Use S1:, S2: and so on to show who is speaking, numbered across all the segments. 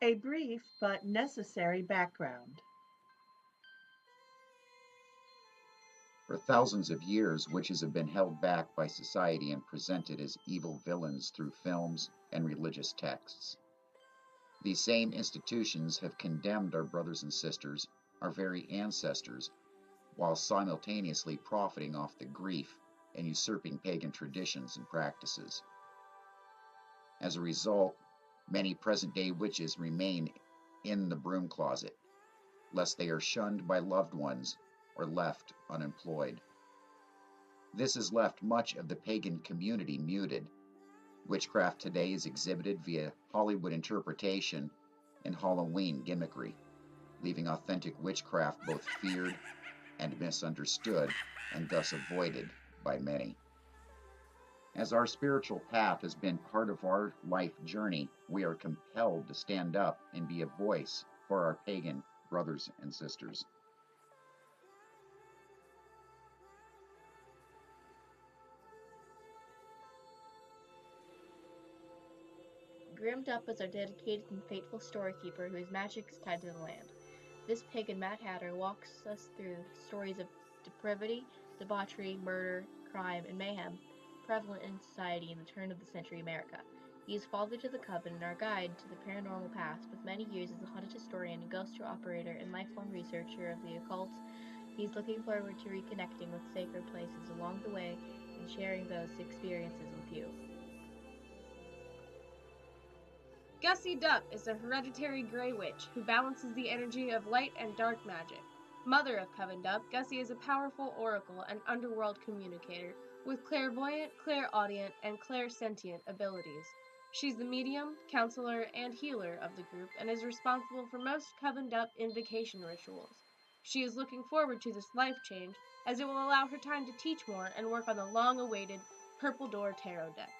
S1: A brief but necessary background.
S2: For thousands of years, witches have been held back by society and presented as evil villains through films and religious texts. These same institutions have condemned our brothers and sisters, our very ancestors, while simultaneously profiting off the grief and usurping pagan traditions and practices. As a result, many present-day witches remain in the broom closet, lest they are shunned by loved ones or left unemployed. This has left much of the pagan community muted. Witchcraft today is exhibited via Hollywood interpretation and Halloween gimmickry, leaving authentic witchcraft both feared and misunderstood, and thus avoided by many. As our spiritual path has been part of our life journey, we are compelled to stand up and be a voice for our pagan brothers and sisters.
S3: Grimmed Up is our dedicated and faithful storykeeper whose magic is tied to the land. This pagan Mad Hatter walks us through stories of depravity, debauchery, murder, crime, and mayhem prevalent in society in the turn of the century America. He is father to the Coven and our guide to the paranormal past. With many years as a haunted historian, ghost tour operator, and lifelong researcher of the occult, he's looking forward to reconnecting with sacred places along the way and sharing those experiences with you.
S4: Gussy Duck is a hereditary Grey Witch who balances the energy of light and dark magic. Mother of Coven Duck, Gussy is a powerful oracle and underworld communicator with clairvoyant, clairaudient, and clairsentient abilities. She's the medium, counselor, and healer of the group and is responsible for most Coven Duck invocation rituals. She is looking forward to this life change as it will allow her time to teach more and work on the long-awaited Purple Door Tarot deck.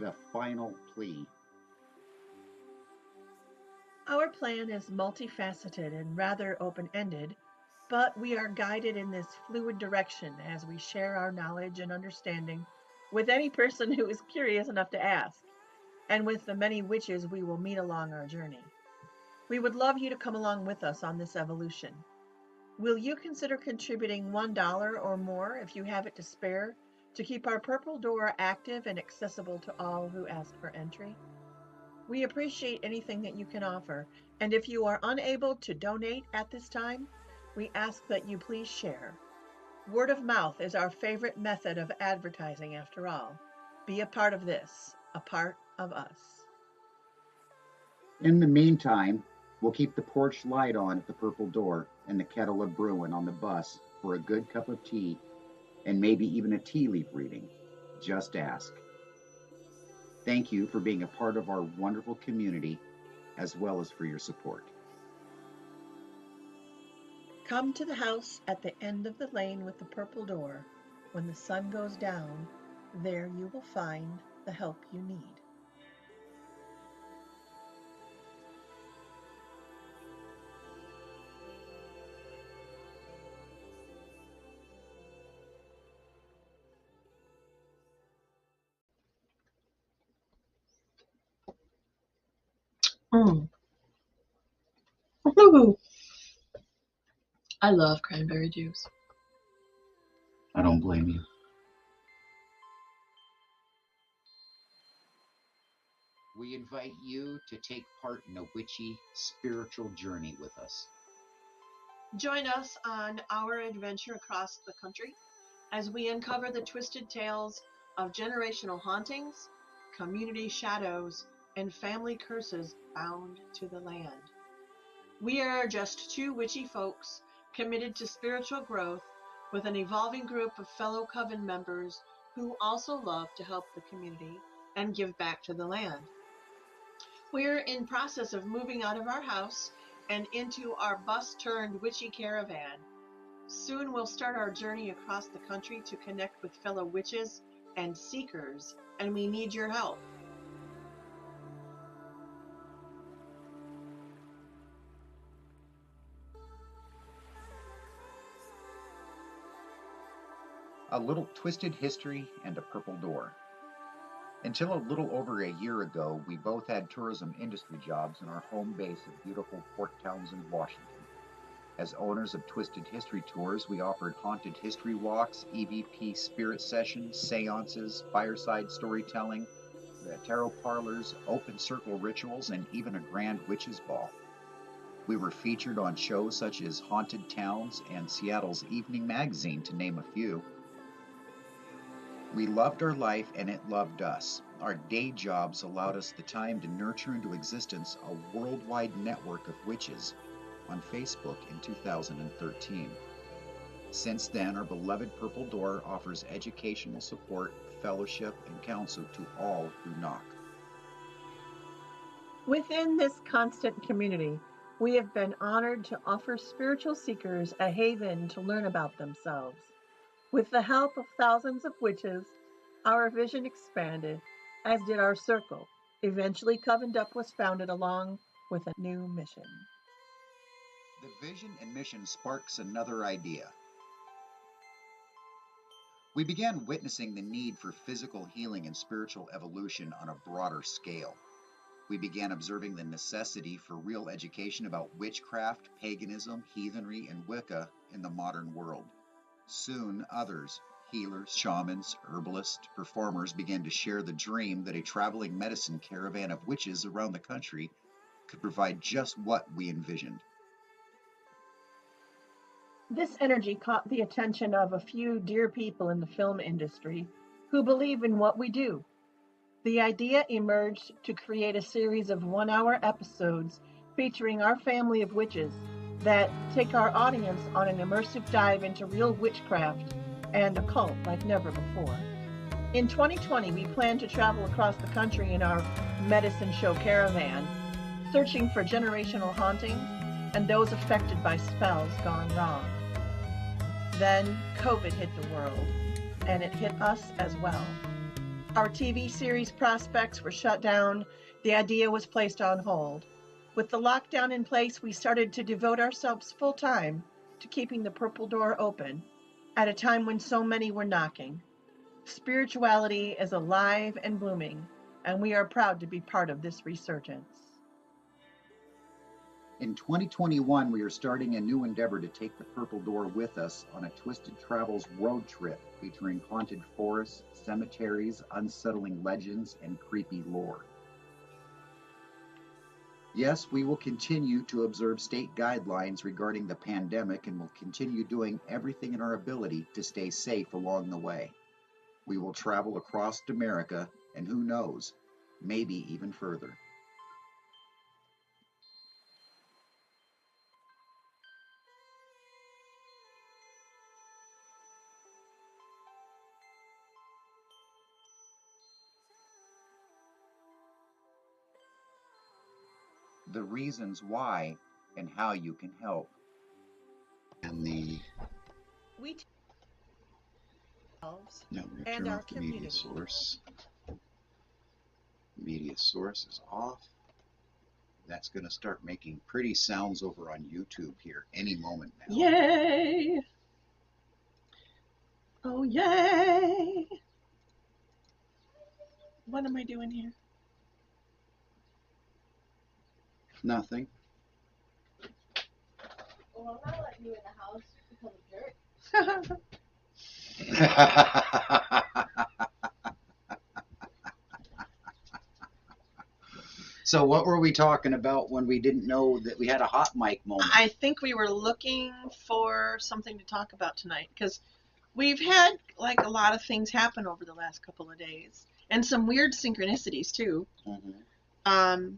S2: The final plea.
S1: Our plan is multifaceted and rather open ended, but we are guided in this fluid direction as we share our knowledge and understanding with any person who is curious enough to ask, and with the many witches we will meet along our journey. We would love you to come along with us on this evolution. Will you consider contributing $1 or more if you have it to spare to keep our Purple Door active and accessible to all who ask for entry? We appreciate anything that you can offer, and if you are unable to donate at this time, we ask that you please share. Word of mouth is our favorite method of advertising after all. Be a part of this, a part of us.
S2: In the meantime, we'll keep the porch light on at the Purple Door and the kettle of brewing on the bus for a good cup of tea and maybe even a tea leaf reading. Just ask. Thank you for being a part of our wonderful community, as well as for your support.
S1: Come to the house at the end of the lane with the purple door. When the sun goes down, there you will find the help you need.
S5: Woohoo! I love cranberry juice.
S2: I don't blame you. We invite you to take part in a witchy spiritual journey with us.
S1: Join us on our adventure across the country as we uncover the twisted tales of generational hauntings, community shadows, and family curses bound to the land. We are just two witchy folks committed to spiritual growth with an evolving group of fellow coven members who also love to help the community and give back to the land. We're in process of moving out of our house and into our bus-turned witchy caravan. Soon we'll start our journey across the country to connect with fellow witches and seekers, and we need your help.
S2: A little twisted history and a purple door. Until a little over a year ago, we both had tourism industry jobs in our home base of beautiful Port Townsend, Washington. As owners of Twisted History Tours, we offered haunted history walks, EVP spirit sessions, seances, fireside storytelling, tarot parlors, open circle rituals, and even a grand witches' ball. We were featured on shows such as Haunted Towns and Seattle's Evening Magazine, to name a few. We loved our life and it loved us. Our day jobs allowed us the time to nurture into existence a worldwide network of witches on Facebook in 2013. Since then, our beloved Purple Door offers educational support, fellowship, and counsel to all who knock.
S1: Within this constant community, we have been honored to offer spiritual seekers a haven to learn about themselves. With the help of thousands of witches, our vision expanded, as did our circle. Eventually, Covened Up was founded along with a new mission.
S2: The vision and mission sparks another idea. We began witnessing the need for physical healing and spiritual evolution on a broader scale. We began observing the necessity for real education about witchcraft, paganism, heathenry, and Wicca in the modern world. Soon, others, healers, shamans, herbalists, performers, began to share the dream that a traveling medicine caravan of witches around the country could provide just what we envisioned.
S1: This energy caught the attention of a few dear people in the film industry who believe in what we do. The idea emerged to create a series of 1-hour episodes featuring our family of witches that take our audience on an immersive dive into real witchcraft and occult like never before. In 2020, we plan to travel across the country in our medicine show caravan, searching for generational hauntings and those affected by spells gone wrong. Then COVID hit the world, and it hit us as well. Our TV series prospects were shut down. The idea was placed on hold. With the lockdown in place, we started to devote ourselves full time to keeping the Purple Door open at a time when so many were knocking. Spirituality is alive and blooming, and we are proud to be part of this resurgence.
S2: In 2021, we are starting a new endeavor to take the Purple Door with us on a Twisted Travels road trip featuring haunted forests, cemeteries, unsettling legends, and creepy lore. Yes, we will continue to observe state guidelines regarding the pandemic and will continue doing everything in our ability to stay safe along the way. We will travel across America and who knows, maybe even further. The reasons why and how you can help. And the
S1: We ourselves
S2: no, we're
S1: and
S2: turn
S1: our
S2: off the media
S1: community.
S2: source. Media source is off. That's going to start making pretty sounds over on YouTube here any moment now.
S1: Yay! Oh, yay! What am I doing here?
S2: Nothing.
S3: Well, I'm not letting you in the house because of jerk.
S2: So what were we talking about when we didn't know that we had a hot mic moment?
S1: I think we were looking for something to talk about tonight because we've had like a lot of things happen over the last couple of days and some weird synchronicities too.
S2: Mm-hmm.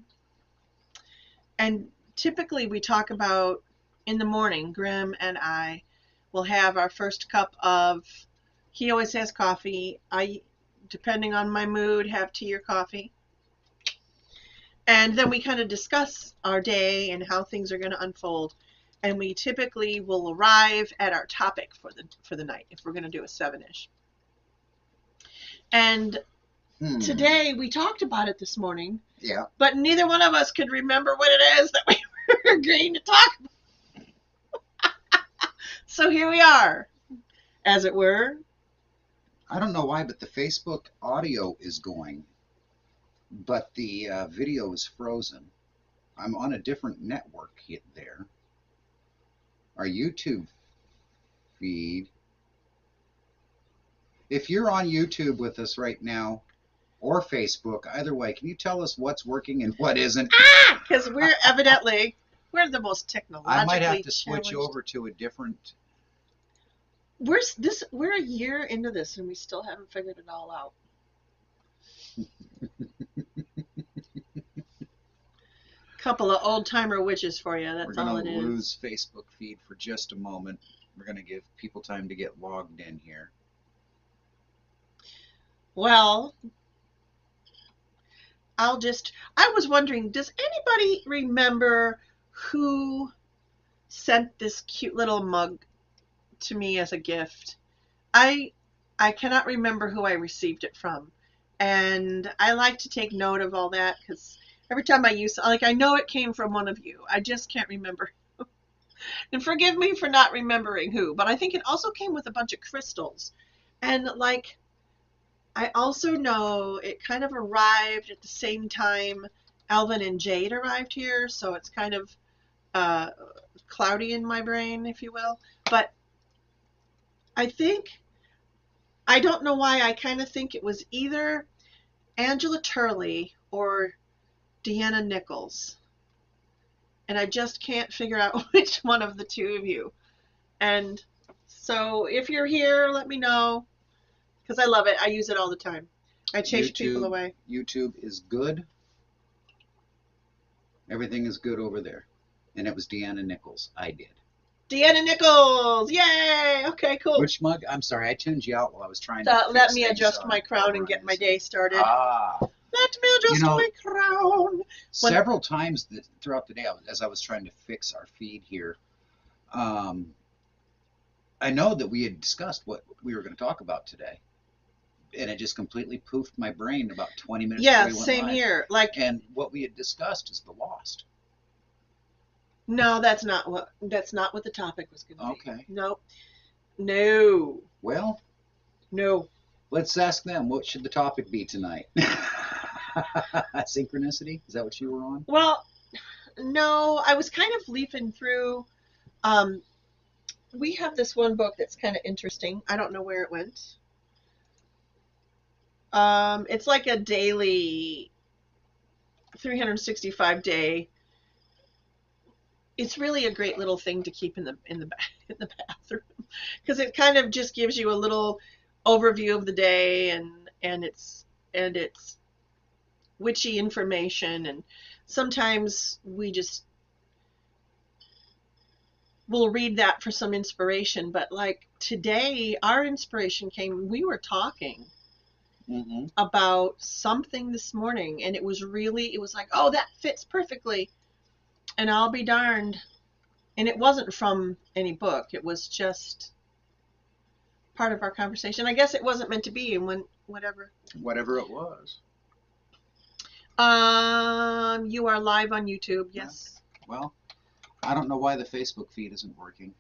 S1: And typically we talk about in the morning, Grymm and I will have our first cup of, he always has coffee. I, depending on my mood, have tea or coffee. And then we kind of discuss our day and how things are going to unfold. And we typically will arrive at our topic for the night if we're going to do a 7-ish. And today we talked about it this morning.
S2: Yeah.
S1: But neither one of us could remember what it is that we were agreeing to talk about. So here we are, as it were,
S2: I don't know why, but the Facebook audio is going, but the video is frozen. I'm on a different network there. Our YouTube feed. If you're on YouTube with us right now, or Facebook, either way, can you tell us what's working and what isn't?
S1: Because we're the most technologically
S2: I might have to switch
S1: challenged.
S2: over to a different.
S1: We're a year into this and we still haven't figured it all out. Couple of old timer witches for you. That's all it is.
S2: We're going to lose Facebook feed for just a moment. We're going to give people time to get logged in here.
S1: Well, I was wondering, does anybody remember who sent this cute little mug to me as a gift? I cannot remember who I received it from. And I like to take note of all that because every time I know it came from one of you. I just can't remember. And forgive me for not remembering who, but I think it also came with a bunch of crystals. And I also know it kind of arrived at the same time Alvin and Jade arrived here, so it's kind of cloudy in my brain, if you will. But I don't know why, I kind of think it was either Angela Turley or Deanna Nichols. And I just can't figure out which one of the two of you. And so if you're here, let me know. Because I love it. I use it all the time. I chase people away.
S2: YouTube is good. Everything is good over there. And it was Deanna Nichols. I did.
S1: Deanna Nichols! Yay! Okay, cool.
S2: Which mug? I'm sorry, I tuned you out while I was trying to
S1: let me adjust my crown and get my day started. Let me adjust my crown.
S2: Several times throughout the day, as I was trying to fix our feed here, I know that we had discussed what we were going to talk about today. And it just completely poofed my brain about 20 minutes before we went
S1: same
S2: live.
S1: Here.
S2: And what we had discussed is the Lost.
S1: No, that's not what the topic was going to be.
S2: Okay.
S1: Nope. No.
S2: Well.
S1: No.
S2: Let's ask them, what should the topic be tonight? Synchronicity? Is that what you were on?
S1: Well, no, I was kind of leafing through. We have this one book that's kind of interesting. I don't know where it went. It's like a daily 365 day. It's really a great little thing to keep in the bathroom because it kind of just gives you a little overview of the day and it's witchy information, and sometimes we'll read that for some inspiration, but like today our inspiration came, we were talking about something this morning and it was like, oh, that fits perfectly. And I'll be darned. And it wasn't from any book. It was just part of our conversation. I guess it wasn't meant to be, and whatever
S2: it was.
S1: You are live on YouTube, yes.
S2: Yeah. Well, I don't know why the Facebook feed isn't working.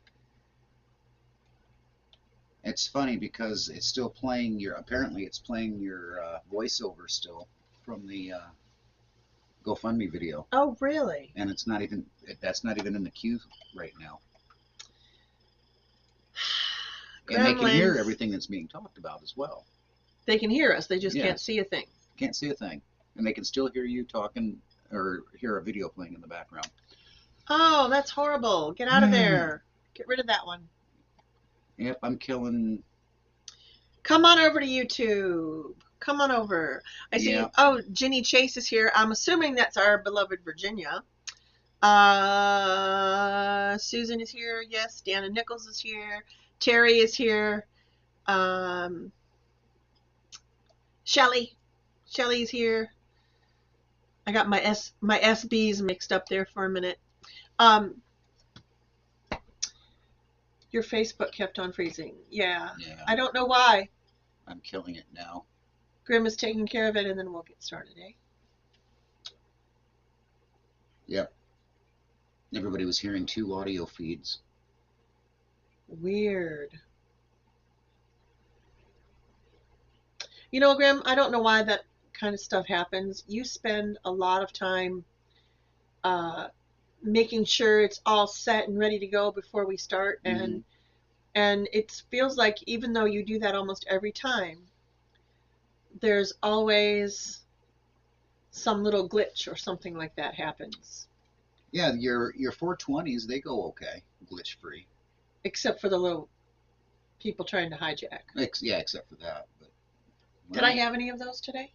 S2: It's funny because it's still playing apparently it's playing your voiceover still from the GoFundMe video.
S1: Oh, really?
S2: And that's not even in the queue right now. And they can hear everything that's being talked about as well.
S1: They can hear us. They just can't see a thing.
S2: Can't see a thing. And they can still hear you talking or hear a video playing in the background.
S1: Oh, that's horrible. Get out of there. Get rid of that one.
S2: Yep, I'm killing.
S1: Come on over to YouTube. Come on over. I see. Yeah. Oh, Ginny Chase is here. I'm assuming that's our beloved Virginia. Susan is here. Yes. Deanna Nichols is here. Terry is here. Shelly is here. I got my SBs mixed up there for a minute. Your Facebook kept on freezing. Yeah. I don't know why.
S2: I'm killing it now.
S1: Grymm is taking care of it, and then we'll get started, eh?
S2: Yep. Everybody was hearing 2 audio feeds.
S1: Weird. You know, Grim, I don't know why that kind of stuff happens. You spend a lot of time uh, making sure it's all set and ready to go before we start, and it feels like even though you do that almost every time, there's always some little glitch or something like that happens.
S2: Yeah, your 420s, they go okay, glitch free.
S1: Except for the little people trying to hijack.
S2: Yeah, except for that. But,
S1: Did I have any of those today?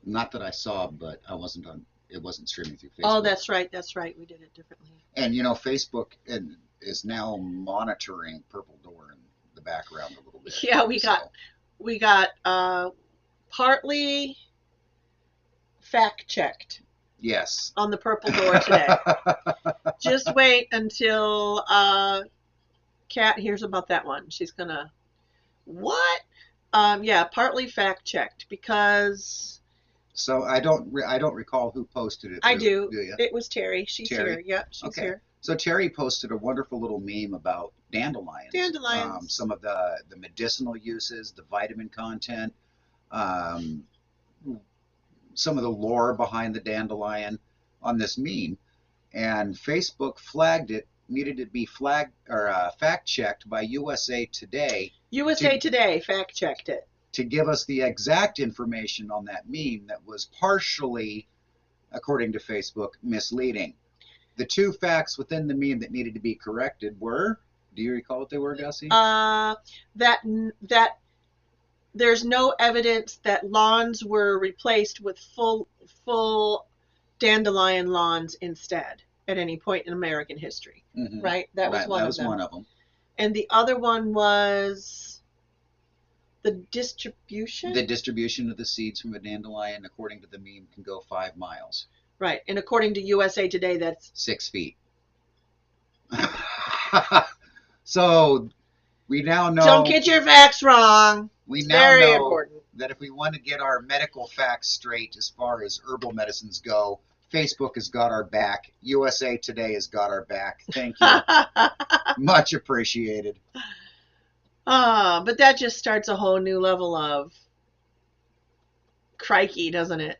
S2: Not that I saw, but I wasn't on. It wasn't streaming through Facebook.
S1: Oh, that's right. That's right. We did it differently.
S2: And you know, Facebook is now monitoring Purple Door in the background a little bit.
S1: Yeah, we got partly fact checked.
S2: Yes.
S1: On the Purple Door today. Just wait until Kat hears about that one. She's gonna what? Yeah, partly fact checked because.
S2: So I don't recall who posted it.
S1: I do.
S2: You?
S1: It was Terry. She's here. Yep, she's here.
S2: So Terry posted a wonderful little meme about dandelions.
S1: Dandelions.
S2: Some of the medicinal uses, the vitamin content, some of the lore behind the dandelion on this meme, and Facebook flagged it. Needed to be flagged or fact checked by USA Today.
S1: USA Today fact checked it
S2: to give us the exact information on that meme that was partially, according to Facebook, misleading. The two facts within the meme that needed to be corrected were, do you recall what they were, Gussy?
S1: That there's no evidence that lawns were replaced with full dandelion lawns instead at any point in American history. Right? That was one of them. And the other one was the distribution?
S2: The distribution of the seeds from a dandelion, according to the meme, can go 5 miles.
S1: Right. And according to USA Today, that's
S2: 6 feet. So we now know.
S1: Don't get your facts wrong.
S2: We
S1: it's
S2: now
S1: very
S2: know
S1: important.
S2: That if we want to get our medical facts straight as far as herbal medicines go, Facebook has got our back. USA Today has got our back. Thank you. Much appreciated.
S1: But that just starts a whole new level of crikey, doesn't it?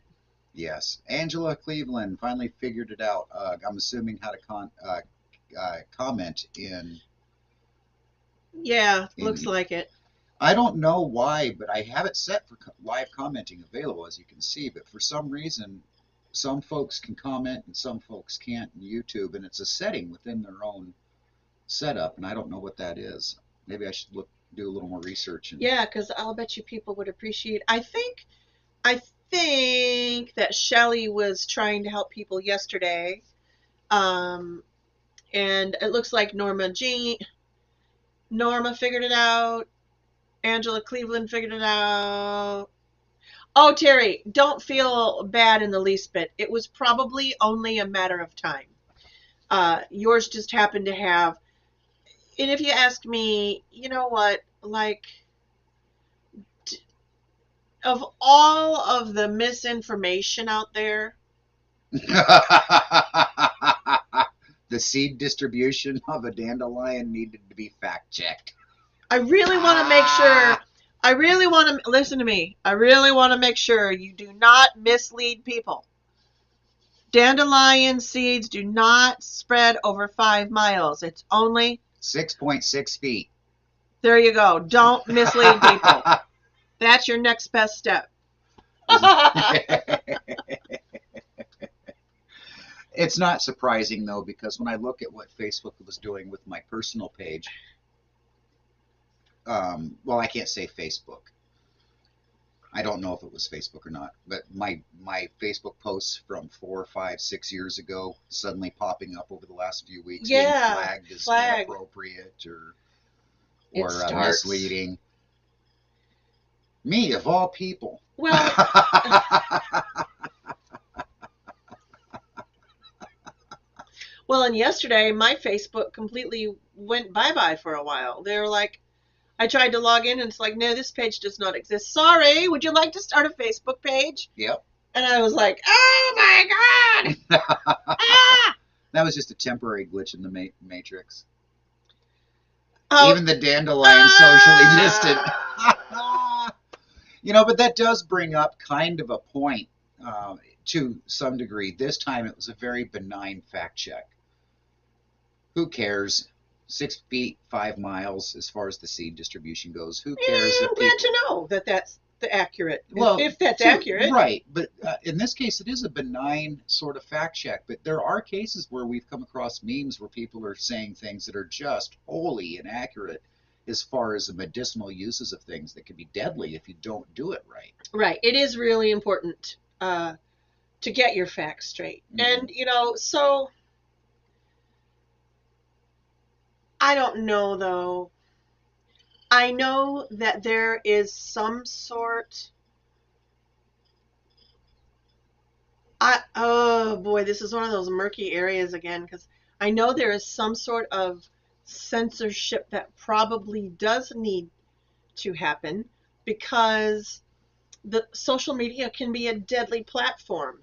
S2: Yes. Angela Cleveland finally figured it out. I'm assuming how to comment in.
S1: Yeah, looks like it.
S2: I don't know why, but I have it set for live commenting available, as you can see. But for some reason, some folks can comment and some folks can't in YouTube, and it's a setting within their own setup, and I don't know what that is. Maybe I should do a little more research.
S1: Yeah, because I'll bet you people would appreciate. I think that Shelley was trying to help people yesterday, and it looks like Norma figured it out. Angela Cleveland figured it out. Oh, Terry, don't feel bad in the least bit. It was probably only a matter of time. Yours just happened to have. And if you ask me, you know what, like, of all of the misinformation out there.
S2: The seed distribution of a dandelion needed to be fact checked.
S1: I really want to make sure. I really want to listen to me. I really want to make sure you do not mislead people. Dandelion seeds do not spread over 5 miles. It's only
S2: 6.6 feet.
S1: There you go. Don't mislead people. That's your next best step.
S2: It's not surprising, though, because when I look at what Facebook was doing with my personal page, well, I can't say Facebook. I don't know if it was Facebook or not, but my Facebook posts from 4, 5, 6 years ago suddenly popping up over the last few weeks, being flagged as inappropriate or misleading. Me, of all people.
S1: Well, well, and yesterday my Facebook completely went bye-bye for a while. They were like, I tried to log in and it's like, no, this page does not exist. Sorry, would you like to start a Facebook page?
S2: Yep.
S1: And I was like, oh my God!
S2: That was just a temporary glitch in the matrix.
S1: Oh.
S2: Even the dandelion socially distant. But that does bring up kind of a point to some degree. This time it was a very benign fact check. Who cares? 6 feet, 5 miles as far as the seed distribution goes. Who cares
S1: I'm glad to know that that's the accurate. If that's accurate.
S2: Right. But in this case, it is a benign sort of fact check. But there are cases where we've come across memes where people are saying things that are just wholly inaccurate as far as the medicinal uses of things that can be deadly if you don't do it right.
S1: Right. It is really important to get your facts straight. And, so I don't know, though. I know that there is some sort. Oh boy, this is one of those murky areas again, because I know there is some sort of censorship that probably does need to happen, because the social media can be a deadly platform.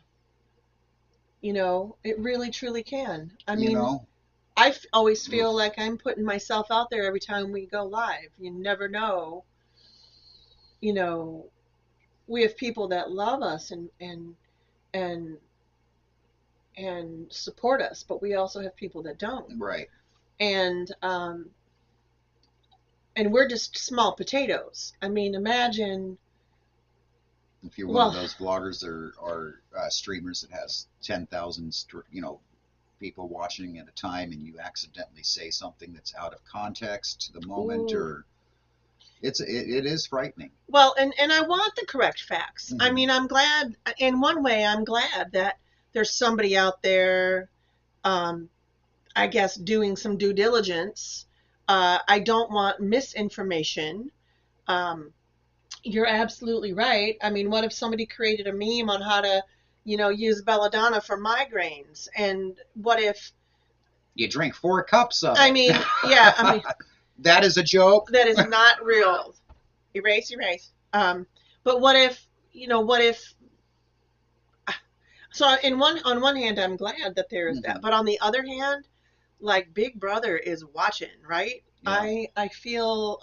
S1: It really truly can. I mean, I always feel like I'm putting myself out there every time we go live. You never know. We have people that love us and support us, but we also have people that don't.
S2: Right.
S1: And we're just small potatoes. I mean, imagine
S2: if you're one of those vloggers or streamers that has 10,000 people watching at a time, and you accidentally say something that's out of context to the moment. Ooh. Or it is frightening.
S1: Well, and I want the correct facts. Mm-hmm. I mean, I'm glad, in one way, I'm glad that there's somebody out there, I guess, doing some due diligence. I don't want misinformation. You're absolutely right. I mean, what if somebody created a meme on how to, use belladonna for migraines? And what if
S2: you drink 4 cups of it?
S1: I mean, yeah. I mean,
S2: that is a joke.
S1: That is not real. Erase. But what if, so on one hand, I'm glad that there is that. But on the other hand, like Big Brother is watching, right? Yeah. I feel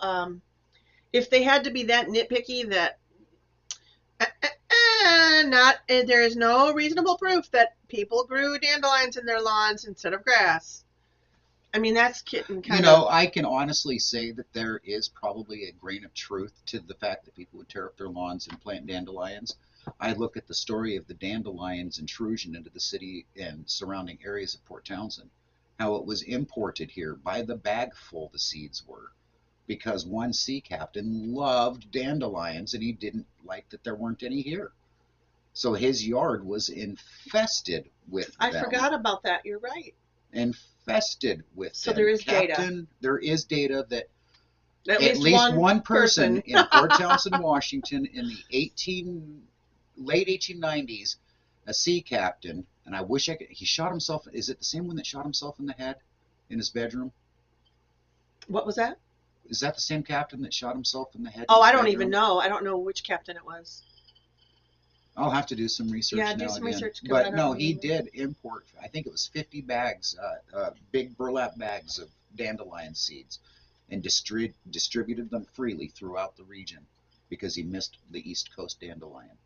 S1: if they had to be that nitpicky that there is no reasonable proof that people grew dandelions in their lawns instead of grass. I mean, that's kidding kind of.
S2: I can honestly say that there is probably a grain of truth to the fact that people would tear up their lawns and plant dandelions. I look at the story of the dandelions intrusion into the city and surrounding areas of Port Townsend, how it was imported here by the bagful, the seeds were, because one sea captain loved dandelions and he didn't like that there weren't any here. So his yard was infested with them.
S1: I forgot about that. You're right.
S2: Infested with
S1: so
S2: them.
S1: There is data.
S2: There is data that at least one person in Port Townsend, Washington, in the late 1890s, a sea captain, and I wish he shot himself. Is it the same one that shot himself in the head in his bedroom?
S1: What was that?
S2: Is that the same captain that shot himself in the head?
S1: Oh, I don't even know. I don't know which captain it was.
S2: I'll have to do some research now. Yeah, do some research. But no, he did import, I think it was 50 bags, big burlap bags of dandelion seeds, and distributed them freely throughout the region because he missed the East Coast dandelion.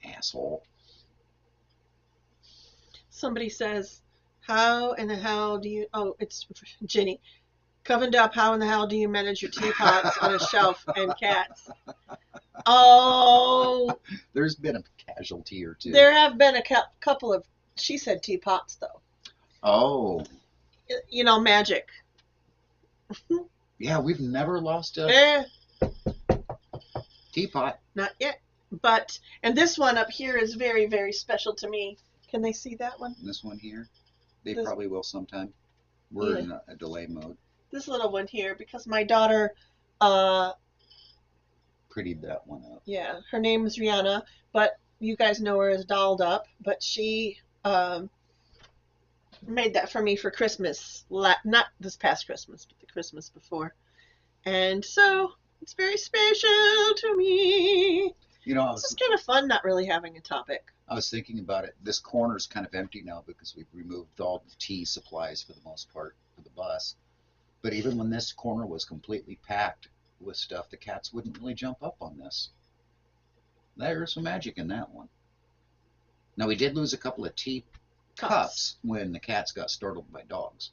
S2: Asshole.
S1: Somebody says, how in the hell do you, it's Ginny. Covened up, how in the hell do you manage your teapots on a shelf and cats? Oh.
S2: There's been a casualty or two.
S1: There have been a couple of, she said teapots, though.
S2: Oh.
S1: Magic.
S2: Yeah, we've never lost a teapot.
S1: Not yet. But, and this one up here is very, very special to me. Can they see that one?
S2: This one here? They probably will sometime. We're in a delay mode.
S1: This little one here, because my daughter
S2: prettied that one up.
S1: Yeah, her name is Rihanna, but you guys know her as Dolled Up, but she made that for me for Christmas, not this past Christmas, but the Christmas before. And so it's very special to me. It's just kind of fun not really having a topic.
S2: I was thinking about it. This corner's kind of empty now because we've removed all the tea supplies for the most part for the bus. But even when this corner was completely packed, with stuff, the cats wouldn't really jump up on this. There's some magic in that one. Now, we did lose a couple of teacups when the cats got startled by dogs.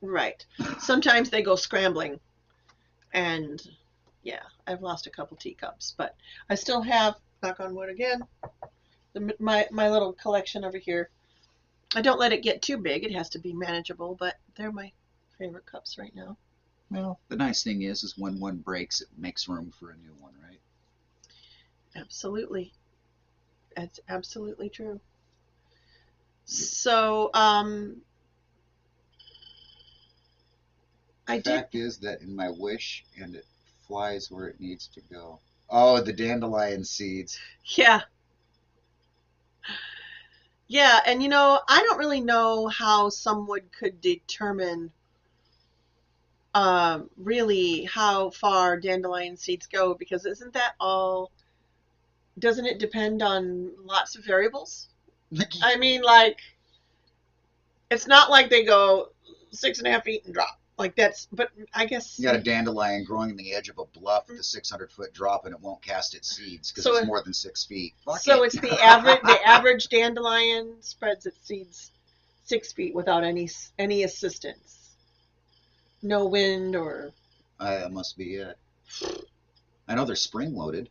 S1: Right. Sometimes they go scrambling. And yeah, I've lost a couple teacups. But I still have, knock on wood again, my little collection over here. I don't let it get too big. It has to be manageable, but they're my favorite cups right now.
S2: Well, the nice thing is when one breaks, it makes room for a new one, right?
S1: Absolutely. That's absolutely true. So,
S2: The
S1: I did,
S2: fact is that in my wish, and it flies where it needs to go. Oh, the dandelion seeds.
S1: yeah. Yeah, and I don't really know how someone could determine really how far dandelion seeds go because doesn't it depend on lots of variables? I mean, like, it's not like they go 6.5 feet and drop. Like but I guess.
S2: You got a dandelion growing in the edge of a bluff at the 600-foot drop, and it won't cast its seeds because it's more than 6 feet.
S1: So it's the average dandelion spreads its seeds 6 feet without any assistance. No wind or.
S2: That must be it. I know they're spring loaded.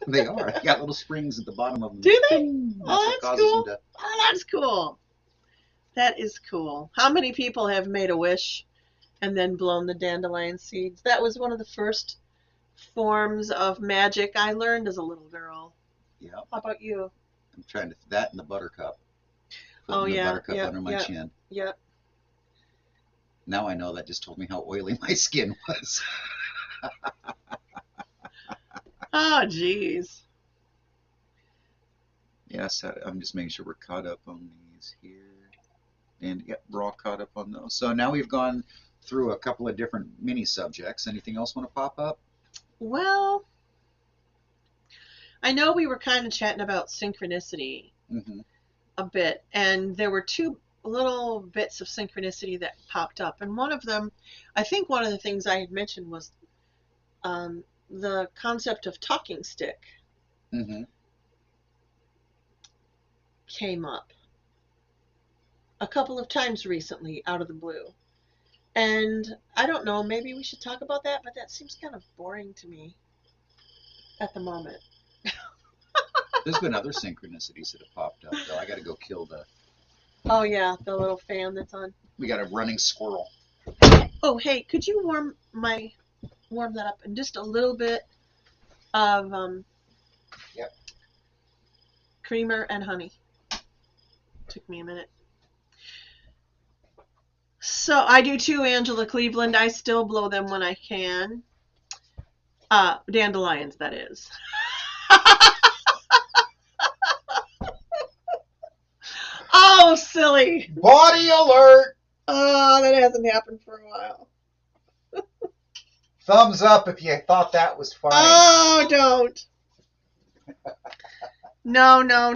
S2: They are. They got little springs at the bottom of them.
S1: Do they?
S2: That's
S1: That's cool. Oh, that's cool. That is cool. How many people have made a wish and then blown the dandelion seeds? That was one of the first forms of magic I learned as a little girl.
S2: Yeah.
S1: How about you?
S2: I'm trying to that and the buttercup.
S1: Putting
S2: the buttercup under my chin.
S1: Yep.
S2: Now I know that just told me how oily my skin was.
S1: Oh, geez.
S2: Yes, I'm just making sure we're caught up on these here. And yep, we're all caught up on those. So now we've gone through a couple of different mini subjects. Anything else want to pop up?
S1: Well, I know we were kind of chatting about synchronicity a bit, and there were two little bits of synchronicity that popped up. And one of them, I think one of the things I had mentioned was the concept of talking stick came up a couple of times recently out of the blue. And I don't know, maybe we should talk about that, but that seems kind of boring to me at the moment.
S2: There's been other synchronicities that have popped up, though. I got to go kill the...
S1: Oh, yeah, the little fan that's on.
S2: We got a running squirrel.
S1: Oh, hey, could you warm that up in just a little bit of creamer and honey? Took me a minute. So I do too, Angela Cleveland. I still blow them when I can. Dandelions, that is. Oh, silly.
S2: Body alert!
S1: Oh, that hasn't happened for a while.
S2: Thumbs up if you thought that was funny.
S1: Oh, don't. No. No.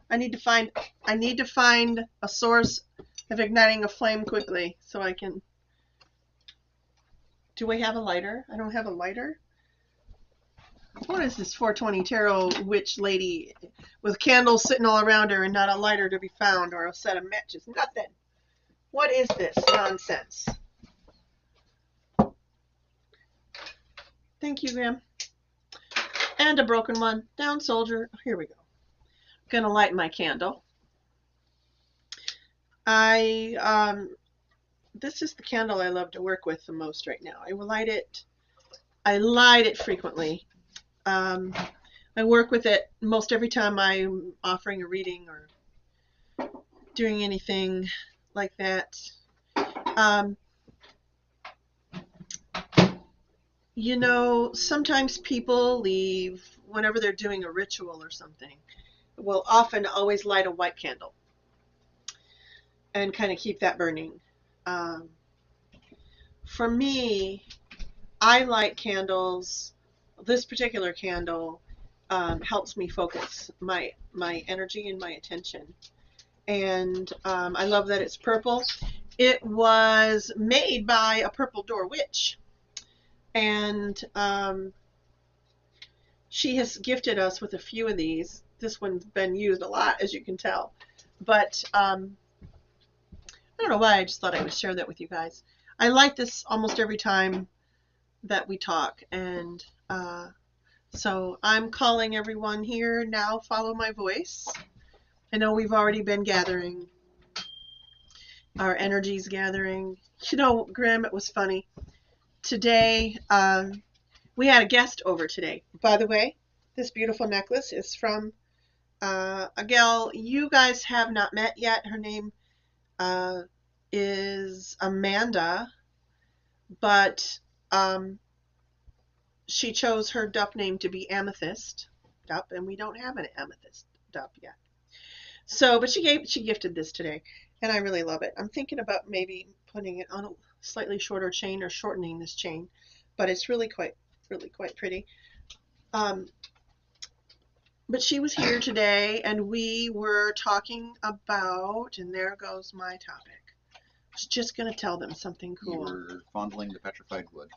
S1: I need to find a source of igniting a flame quickly so I can. Do I have a lighter? I don't have a lighter. What is this 420 tarot witch lady with candles sitting all around her and not a lighter to be found or a set of matches? Nothing. What is this nonsense? Thank you, Grymm. And a broken one. Down, soldier. Here we go. Gonna light my candle. This is the candle I love to work with the most right now. I light it frequently. I work with it most every time I'm offering a reading or doing anything like that. Sometimes people leave whenever they're doing a ritual or something. Will often always light a white candle and kind of keep that burning. For me, I light candles. This particular candle helps me focus my energy and my attention. And I love that it's purple.
S6: It was made by a Purple Door witch, and she has gifted us with a few of these. This one's been used a lot, as you can tell. But I don't know why, I just thought I would share that with you guys. I like this almost every time that we talk, and so I'm calling everyone here now, follow my voice. I know we've already been gathering, our energies gathering. You know, Grymm, it was funny. Today, we had a guest over today. By the way, this beautiful necklace is from a gal you guys have not met yet. Her name is Amanda, but she chose her dup name to be Amethyst dup, and we don't have an Amethyst dup yet. So, but she gifted this today, and I really love it. I'm thinking about maybe putting it on a slightly shorter chain or shortening this chain, but it's really quite pretty. But she was here today, and we were talking about, and there goes my topic. I was just going to tell them something cool.
S2: You were fondling the petrified wood.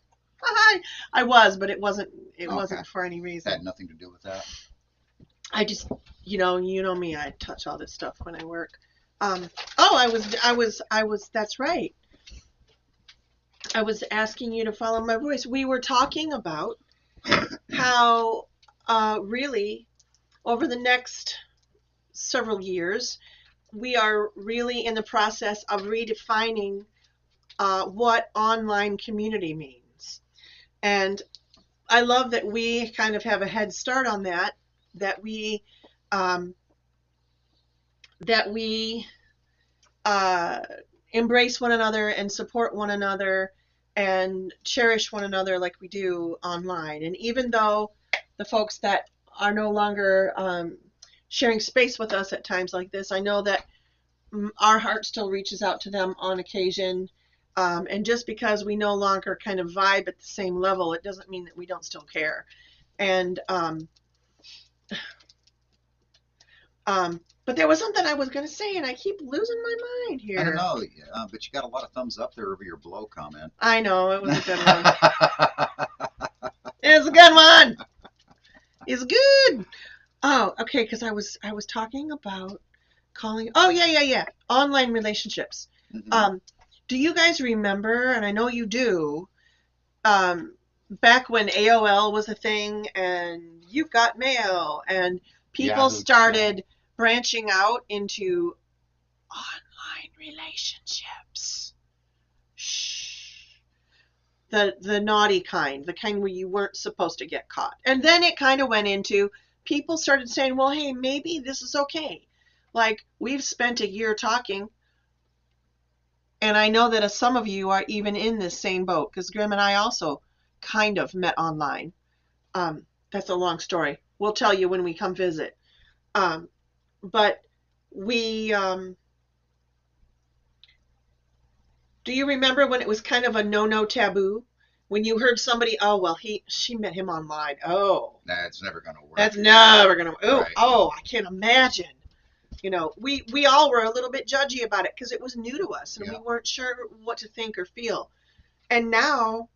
S6: I was, but it wasn't
S2: Okay.
S6: for any reason.
S2: Had nothing to do with that.
S6: I just, you know me, I touch all this stuff when I work. That's right. I was asking you to follow my voice. We were talking about how really over the next several years, we are really in the process of redefining what online community means. And I love that we kind of have a head start on that we embrace one another and support one another and cherish one another like we do online. And even though the folks that are no longer sharing space with us at times like this, I know that our heart still reaches out to them on occasion. And just because we no longer kind of vibe at the same level, it doesn't mean that we don't still care. And but there was something I was going to say, and I keep losing my mind here.
S2: I don't know, but you got a lot of thumbs up there over your blow comment.
S6: I know, it was a good one. It's a good one. It's good. Oh, okay, because I was talking about calling. Oh, yeah. Online relationships.
S2: Mm-hmm.
S6: Do you guys remember, and I know you do, back when AOL was a thing and You've Got Mail and people started branching out into online relationships. Shh. The naughty kind, the kind where you weren't supposed to get caught. And then it kind of went into people started saying, well, hey, maybe this is okay. Like, we've spent a year talking, and I know that some of you are even in this same boat, because Grymm and I also kind of met online. That's a long story. We'll tell you when we come visit. But we, do you remember when it was kind of a no taboo? When you heard somebody, oh, well, she met him online. Oh.
S2: That's never going to work.
S6: That's never going to work.
S2: Right.
S6: Oh, I can't imagine. You know, we all were a little bit judgy about it because it was new to us and we weren't sure what to think or feel. And now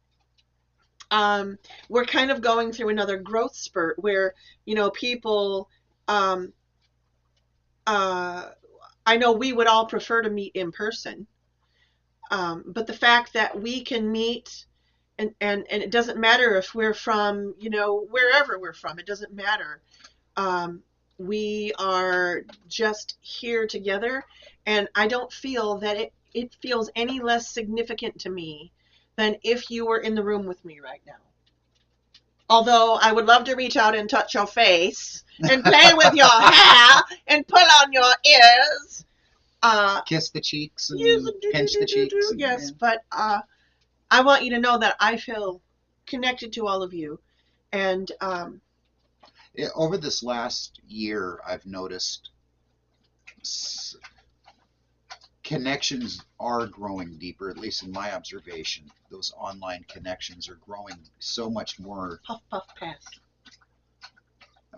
S6: we're kind of going through another growth spurt where, you know, people, I know we would all prefer to meet in person. But the fact that we can meet and it doesn't matter if we're from, you know, wherever we're from, it doesn't matter. We are just here together, and I don't feel that it feels any less significant to me than if you were in the room with me right now. Although I would love to reach out and touch your face and play with your hair and pull on your ears.
S2: Kiss the cheeks and pinch the cheeks.
S6: Yes, but I want you to know that I feel connected to all of you. And
S2: over this last year, I've noticed connections are growing deeper, at least in my observation. Those online connections are growing so much more.
S6: Puff, puff, pass.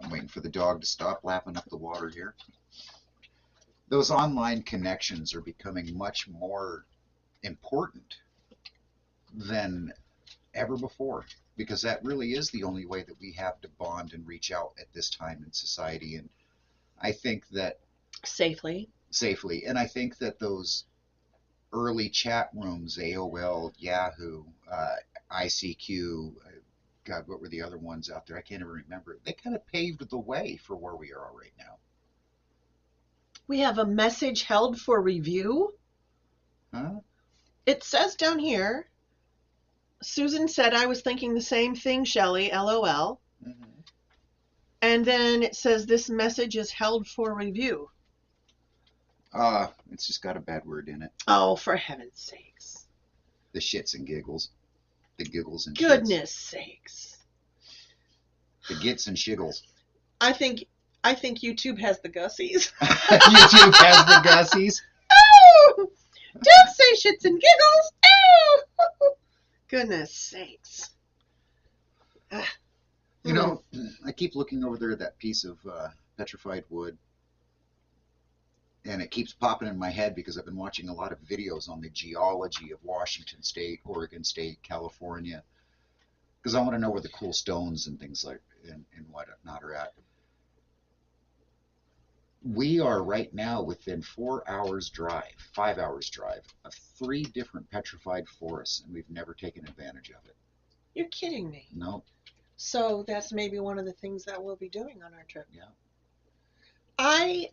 S2: I'm waiting for the dog to stop lapping up the water here. Those online connections are becoming much more
S7: important than ever before, because that really is the only way that we have to bond and reach out at this time in society. And I think that
S6: Safely.
S7: And I think that those early chat rooms, AOL, Yahoo, ICQ, God, what were the other ones out there? I can't even remember. They kind of paved the way for where we are right now.
S6: We have a message held for review.
S7: Huh?
S6: It says down here, Susan said I was thinking the same thing, Shelley, LOL.
S7: Mm-hmm.
S6: And then it says this message is held for review.
S7: It's just got a bad word in it.
S6: Oh, for heaven's sakes.
S7: The shits and giggles. The giggles and
S6: Goodness sakes.
S7: The gits and shiggles. I
S6: think YouTube has the Gussies.
S7: YouTube has the Gussies.
S6: Oh! Don't say shits and giggles. Oh! Goodness sakes.
S7: You know, I keep looking over there at that piece of petrified wood, and it keeps popping in my head because I've been watching a lot of videos on the geology of Washington State, Oregon State, California, because I want to know where the cool stones and things like and whatnot are at. We are right now within 5 hours drive of 3 different petrified forests, and we've never taken advantage of it.
S6: You're kidding me.
S7: No.
S6: So that's maybe one of the things that we'll be doing on our trip.
S7: Yeah.
S6: I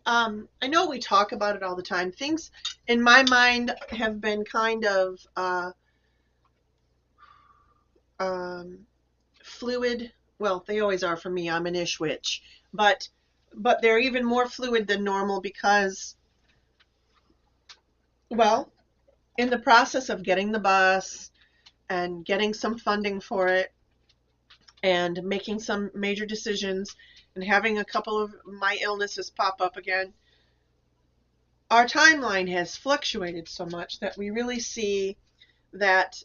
S6: know we talk about it all the time. Things in my mind have been kind of fluid. Well, they always are for me. I'm an ish witch, but they're even more fluid than normal because, well, in the process of getting the bus and getting some funding for it and making some major decisions and having a couple of my illnesses pop up again, our timeline has fluctuated so much that we really see that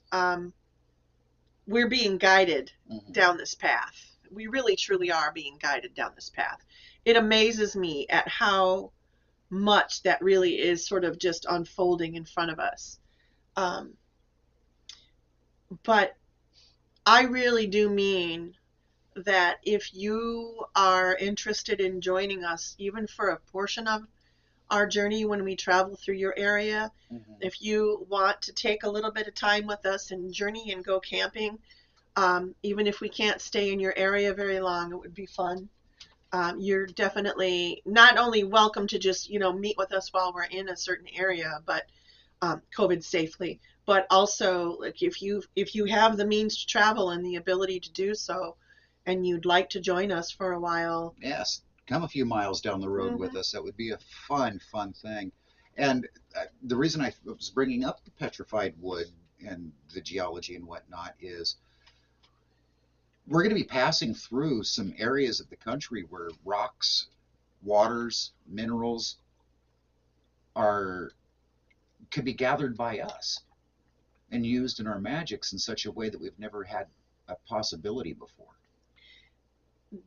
S6: we're being guided down this path. We really, truly are being guided down this path. It amazes me at how much that really is sort of just unfolding in front of us. But I really do mean that if you are interested in joining us, even for a portion of our journey when we travel through your area, if you want to take a little bit of time with us and journey and go camping, even if we can't stay in your area very long, it would be fun. You're definitely not only welcome to just, meet with us while we're in a certain area, but COVID safely, but also like if you have the means to travel and the ability to do so, and you'd like to join us for a while.
S7: Yes, come a few miles down the road with us. That would be a fun thing. And the reason I was bringing up the petrified wood and the geology and whatnot is we're going to be passing through some areas of the country where rocks, waters, minerals could be gathered by us and used in our magics in such a way that we've never had a possibility before.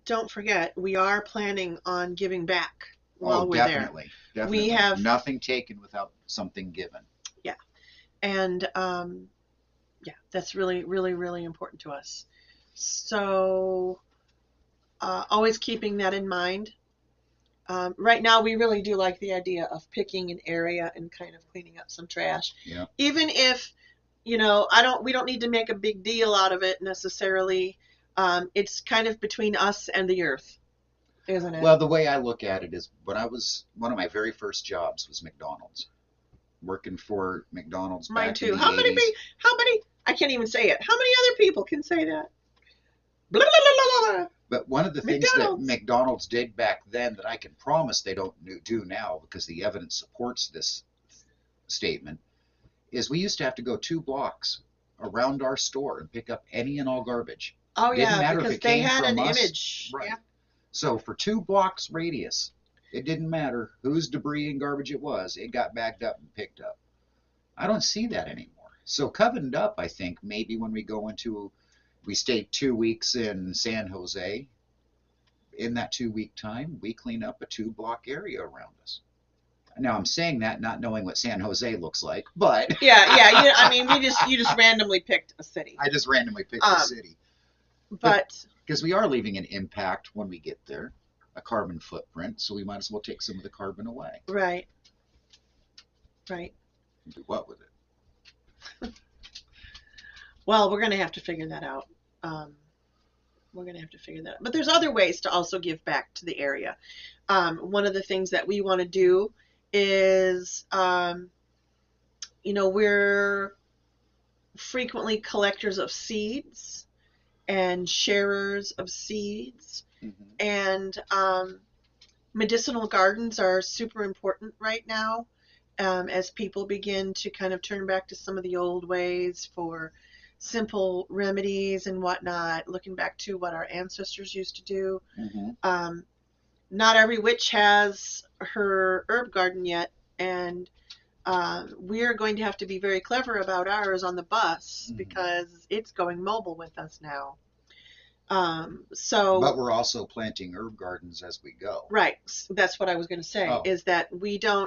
S6: Don't forget, we are planning on giving back while we're
S7: definitely,
S6: there.
S7: Definitely.
S6: We have
S7: nothing taken without something given.
S6: Yeah. And that's really, really, really important to us. So always keeping that in mind. Right now, we really do like the idea of picking an area and kind of cleaning up some trash.
S7: Yeah.
S6: Even if, we don't need to make a big deal out of it necessarily. It's kind of between us and the earth, isn't it?
S7: Well, the way I look at it is one of my very first jobs was McDonald's. Working for McDonald's
S6: Mine
S7: back
S6: too.
S7: in the
S6: How
S7: 80s.
S6: many, I can't even say it. How many other people can say that? Blah, blah, blah, blah, blah.
S7: But one of the things that McDonald's did back then that I can promise they don't do now because the evidence supports this statement is we used to have to go 2 blocks around our store and pick up any and all garbage.
S6: Oh,
S7: Didn't
S6: yeah,
S7: matter
S6: because
S7: if it
S6: they
S7: came
S6: had
S7: from
S6: an
S7: us.
S6: image.
S7: Right.
S6: Yeah.
S7: So for 2 blocks radius, it didn't matter whose debris and garbage it was. It got bagged up and picked up. I don't see that anymore. So covened up, I think, maybe when we stayed 2 weeks in San Jose. In that 2-week time, we clean up a 2-block area around us. Now I'm saying that not knowing what San Jose looks like, but
S6: Yeah. I mean, you just randomly picked a city.
S7: I just randomly picked a city.
S6: But
S7: because we are leaving an impact when we get there, a carbon footprint, so we might as well take some of the carbon away.
S6: Right.
S7: Do what with it?
S6: Well, we're going to have to figure that out. But there's other ways to also give back to the area. One of the things that we want to do is, we're frequently collectors of seeds and sharers of seeds. And medicinal gardens are super important right now, as people begin to kind of turn back to some of the old ways for simple remedies and whatnot, looking back to what our ancestors used to do. Not every witch has her herb garden yet, and we're going to have to be very clever about ours on the bus because it's going mobile with us now.
S7: But we're also planting herb gardens as we go.
S6: Right. That's what I was going to say, is that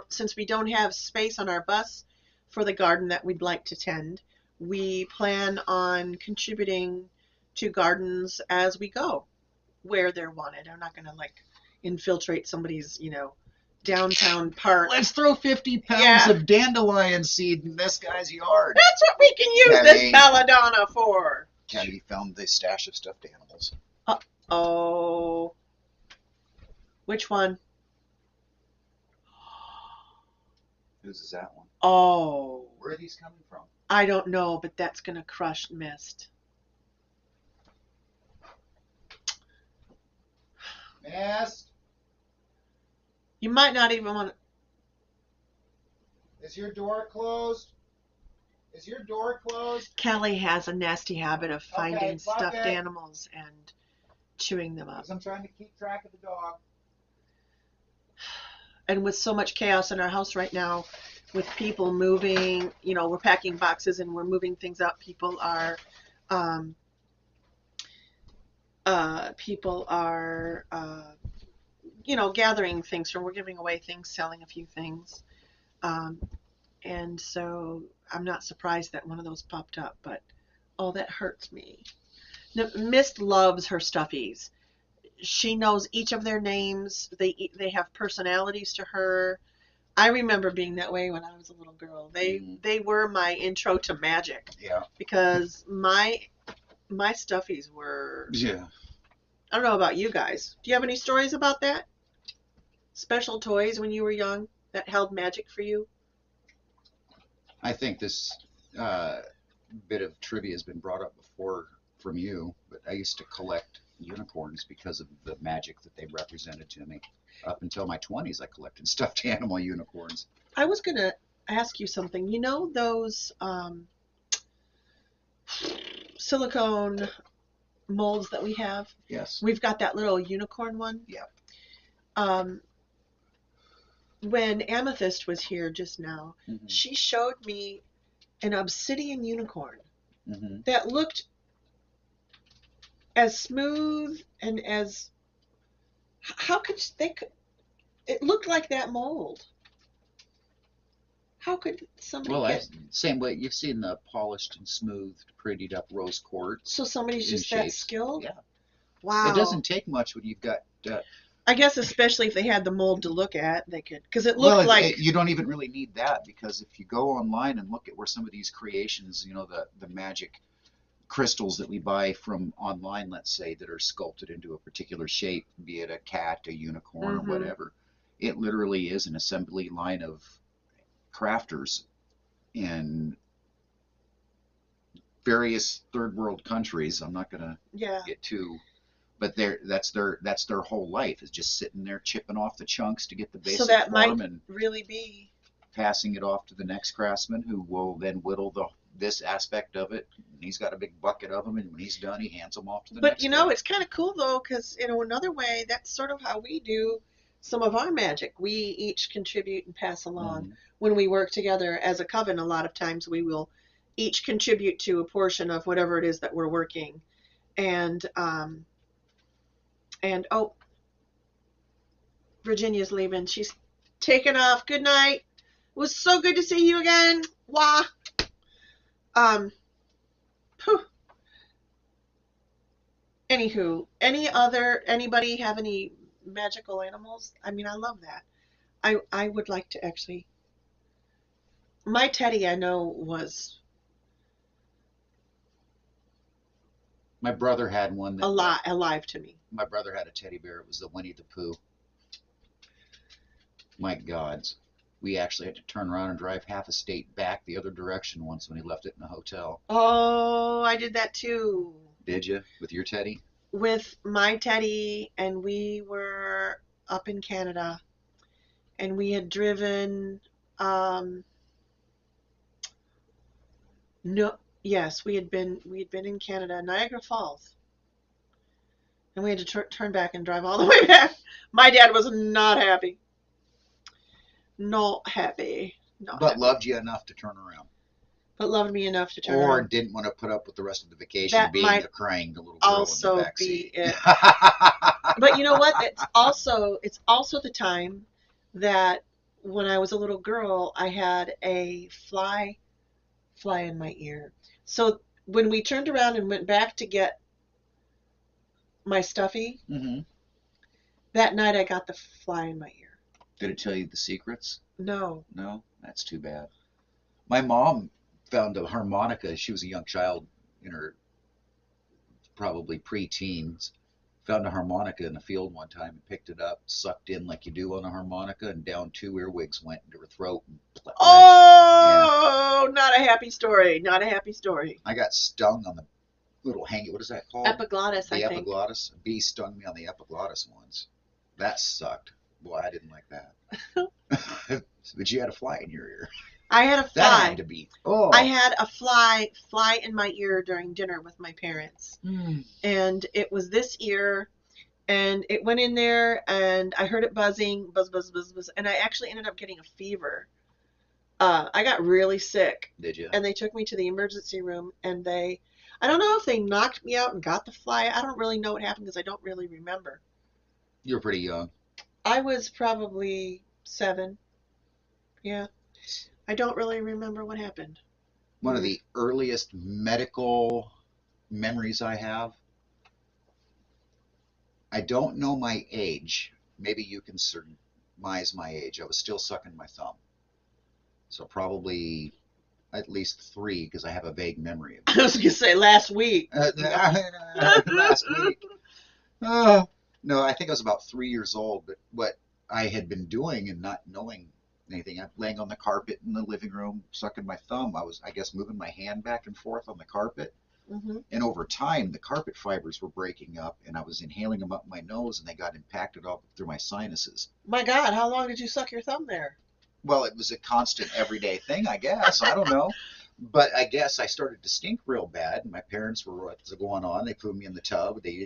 S6: since we don't have space on our bus for the garden that we'd like to tend, we plan on contributing to gardens as we go, where they're wanted. I'm not going to infiltrate somebody's, downtown park.
S7: Let's throw 50 pounds of dandelion seed in this guy's yard.
S6: That's what we can use this belladonna for.
S7: Kennedy found the stash of stuffed animals.
S6: Oh. Which one?
S7: Whose is that one?
S6: Oh.
S7: Where are these coming from?
S6: I don't know, but that's going to crush Mist.
S7: Mist?
S6: You might not even want
S7: to... Is your door closed?
S6: Callie has a nasty habit of finding stuffed animals and chewing them up.
S7: Because I'm trying to keep track of the dog.
S6: And with so much chaos in our house right now, with people moving, we're packing boxes and we're moving things up. People are gathering things. We're giving away things, selling a few things. And so I'm not surprised that one of those popped up, but that hurts me. Now, Mist loves her stuffies. She knows each of their names. They have personalities to her. I remember being that way when I was a little girl. They were my intro to magic.
S7: Yeah.
S6: Because my stuffies were.
S7: Yeah.
S6: I don't know about you guys. Do you have any stories about that? Special toys when you were young that held magic for you?
S7: I think this bit of trivia has been brought up before from you, but I used to collect unicorns because of the magic that they represented to me. Up until my 20s, I collected stuffed animal unicorns.
S6: I was going to ask you something. You know those silicone molds that we have?
S7: Yes.
S6: We've got that little unicorn one.
S7: Yeah.
S6: When Amethyst was here just now, she showed me an obsidian unicorn that looked as smooth and as it looked like that mold. How could somebody
S7: same way you've seen the polished and smoothed, prettied up rose quartz.
S6: So somebody's just that skilled?
S7: Yeah.
S6: Wow.
S7: It doesn't take much when you've got
S6: I guess especially if they had the mold to look at, they could, because it looked like
S7: you don't even really need that, because if you go online and look at where some of these creations, the magic crystals that we buy from online, let's say, that are sculpted into a particular shape, be it a cat, a unicorn, or whatever, it literally is an assembly line of crafters in various third world countries. I'm not going to get too, but that's their whole life, is just sitting there chipping off the chunks to get the basic
S6: so that
S7: form
S6: might
S7: and
S6: really be
S7: passing it off to the next craftsman, who will then whittle this aspect of it. He's got a big bucket of them, and when he's done, he hands them off to the next guy.
S6: It's kind of cool though, because another way, that's sort of how we do some of our magic. We each contribute and pass along when we work together as a coven. A lot of times we will each contribute to a portion of whatever it is that we're working, and Virginia's leaving. taking off. Good night. It was so good to see you again. Wah. Whew. Anywho, anybody have any magical animals? I mean, I love that. I would like to actually. My teddy, I know, was
S7: My brother had one that
S6: alive to me.
S7: my brother had a teddy bear. It was the Winnie the Pooh. My gods. We actually had to turn around and drive half a state back the other direction once when he left it in a hotel.
S6: Oh, I did that too.
S7: Did you? With your teddy?
S6: With my teddy, and we were up in Canada, and we had driven. No, yes, we had been in Canada, Niagara Falls, and we had to turn back and drive all the way back. My dad was not happy. Not happy.
S7: But loved you enough to turn around.
S6: But loved me enough to turn
S7: Or
S6: around.
S7: didn't want to put up with the rest of the vacation
S6: That
S7: being
S6: might
S7: a crying little girl
S6: also
S7: in the back
S6: be
S7: seat.
S6: it. But you know what? It's also the time that when I was a little girl, I had a fly in my ear. So when we turned around and went back to get my stuffy, that night I got the fly in my ear.
S7: Did it tell you the secrets?
S6: No.
S7: No? That's too bad. My mom found a harmonica. She was a young child in her probably pre-teens. Found a harmonica in a field one time and picked it up, sucked in like you do on a harmonica, and down 2 earwigs went into her throat. And
S6: oh, yeah. Not a happy story. Not a happy story.
S7: I got stung on the little hanging, what is that called?
S6: Epiglottis, I think.
S7: The epiglottis. A bee stung me on the epiglottis once. That sucked. Boy, I didn't like that. But you had a fly in your ear.
S6: I had a fly.
S7: That had to be. Oh.
S6: I had a fly in my ear during dinner with my parents. And it was this ear, and it went in there, and I heard it buzzing, buzz, buzz, buzz, buzz, and I actually ended up getting a fever. I got really sick.
S7: Did you?
S6: And they took me to the emergency room, and I don't know if they knocked me out and got the fly. I don't really know what happened because I don't really remember.
S7: You were pretty young.
S6: I was probably 7. Yeah. I don't really remember what happened.
S7: One of the earliest medical memories I have. I don't know my age. Maybe you can surmise my age. I was still sucking my thumb. So probably at least 3 because I have a vague memory of it.
S6: I was going to say last week.
S7: Last week. Oh, no, I think I was about 3 years old. But what I had been doing and not knowing anything, I'm laying on the carpet in the living room, sucking my thumb. I was, I guess, moving my hand back and forth on the carpet. And over time, the carpet fibers were breaking up, and I was inhaling them up my nose, and they got impacted up through my sinuses.
S6: My God, how long did you suck your thumb there?
S7: Well, it was a constant everyday thing, I guess. I don't know. But I guess I started to stink real bad, and my parents were, what's going on? They put me in the tub. They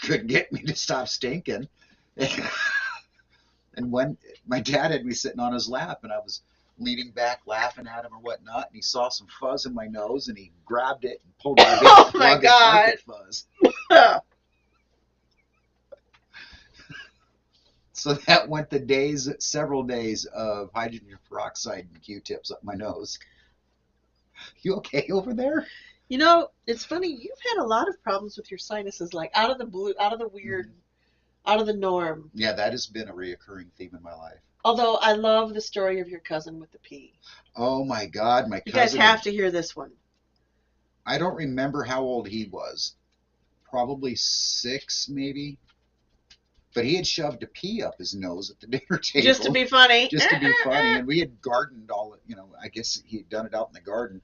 S7: couldn't get me to stop stinking. And when my dad had me sitting on his lap, and I was leaning back, laughing at him or whatnot, and he saw some fuzz in my nose, and he grabbed it and pulled my big plug of carpet fuzz. So that went the days, several days of hydrogen peroxide and Q-tips up my nose. You okay over there?
S6: You know, it's funny. You've had a lot of problems with your sinuses, like out of the blue, out of the weird, out of the norm.
S7: Yeah, that has been a reoccurring theme in my life.
S6: Although I love the story of your cousin with the pee.
S7: Oh my God, my cousin.
S6: You guys have to hear this one.
S7: I don't remember how old he was. Probably 6, maybe. But he had shoved a pee up his nose at the dinner table.
S6: Just to be funny.
S7: Just to be funny. And we had gardened all, I guess he had done it out in the garden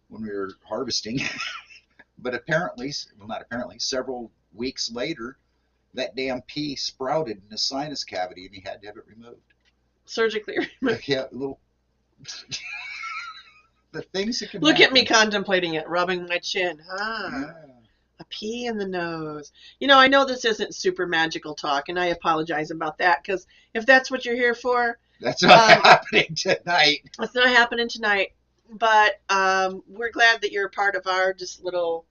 S7: when we were harvesting. But apparently, well, not apparently, several weeks later, that damn pee sprouted in his sinus cavity and he had to have it removed.
S6: Surgically removed.
S7: Yeah, a little. The things that can
S6: Look
S7: happen.
S6: at me contemplating it, rubbing my chin.
S7: Yeah.
S6: A pee in the nose. You know, I know this isn't super magical talk, and I apologize about that, because if that's what you're here for...
S7: That's not happening tonight.
S6: It's not happening tonight. But we're glad that you're a part of our just little...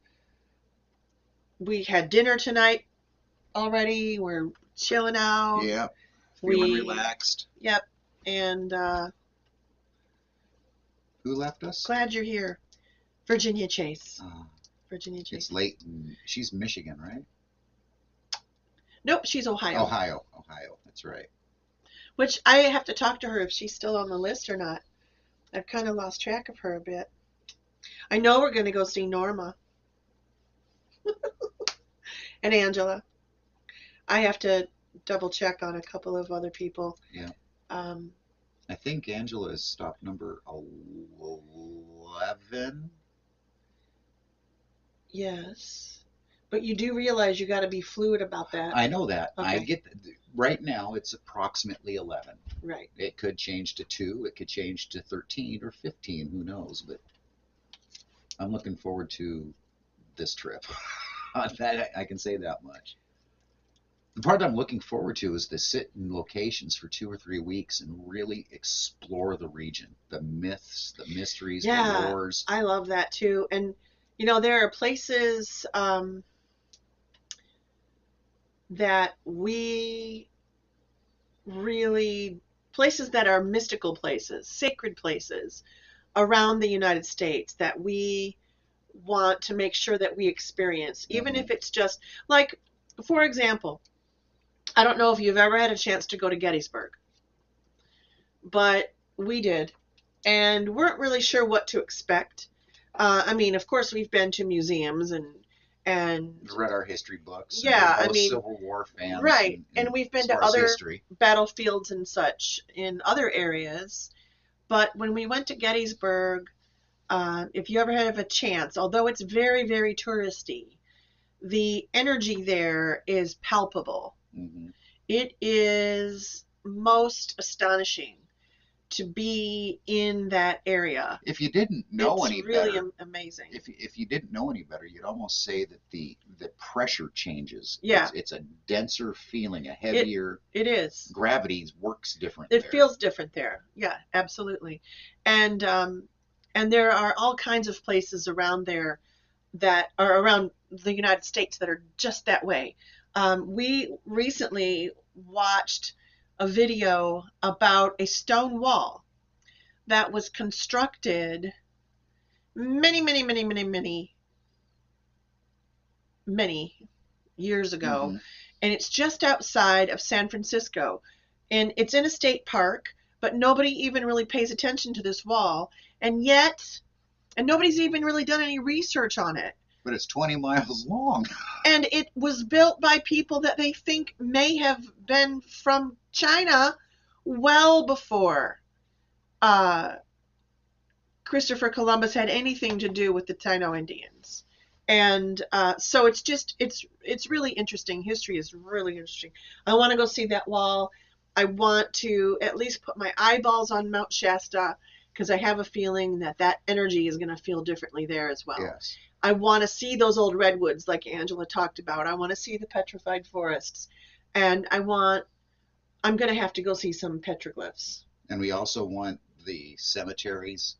S6: We had dinner tonight already. We're chilling out.
S7: Yeah. Feeling relaxed.
S6: Yep. And
S7: Who left us?
S6: glad you're here. Virginia Chase.
S7: Uh,
S6: Virginia Chase.
S7: it's late. She's Michigan, right?
S6: Nope, she's Ohio.
S7: Ohio. That's right.
S6: Which I have to talk to her if she's still on the list or not. I've kind of lost track of her a bit. I know we're going to go see Norma and Angela. I have to double check on a couple of other people.
S7: Yeah.
S6: Um,
S7: I think Angela is stop number 11.
S6: yes. But you do realize you got to be fluid about that.
S7: I know that.
S6: Okay.
S7: I get right now it's approximately 11.
S6: Right.
S7: It could change to 2, it could change to 13 or 15, who knows, but I'm looking forward to this trip. That I can say that much. The part I'm looking forward to is to sit in locations for 2 or 3 weeks and really explore the region, the myths, the mysteries, the lores.
S6: I love that too. And you know, there are places that we really, places that are mystical places, sacred places around the United States that we want to make sure that we experience, even if it's just like, for example, I don't know if you've ever had a chance to go to Gettysburg, but we did, and weren't really sure what to expect. I mean, of course, we've been to museums and
S7: read our history books.
S6: Yeah,
S7: and we're
S6: I
S7: both
S6: mean,
S7: Civil War fans.
S6: right, and we've been
S7: as
S6: to
S7: far as
S6: other
S7: history.
S6: battlefields and such in other areas. But when we went to Gettysburg, if you ever have a chance, although it's very, very touristy, the energy there is palpable.
S7: Mm-hmm.
S6: It is most astonishing to be in that area.
S7: If you didn't know any better,
S6: it's really amazing.
S7: If you didn't know any better, you'd almost say that the pressure changes.
S6: Yeah.
S7: It's a denser feeling, a heavier.
S6: It is.
S7: Gravity works different.
S6: It feels different there. Yeah, absolutely. And there are all kinds of places around there that are around the United States that are just that way. We recently watched a video about a stone wall that was constructed many years ago.
S7: Mm-hmm.
S6: And it's just outside of San Francisco. And it's in a state park, but nobody even really pays attention to this wall. And nobody's even really done any research on it.
S7: But it's 20 miles long.
S6: And it was built by people that they think may have been from China well before Christopher Columbus had anything to do with the Taino Indians. And so it's really interesting. History is really interesting. I want to go see that wall. I want to at least put my eyeballs on Mount Shasta because I have a feeling that energy is going to feel differently there as well.
S7: Yes.
S6: I want to see those old redwoods like Angela talked about. I want to see the petrified forests. And I'm going to have to go see some petroglyphs.
S7: And we also want the cemeteries,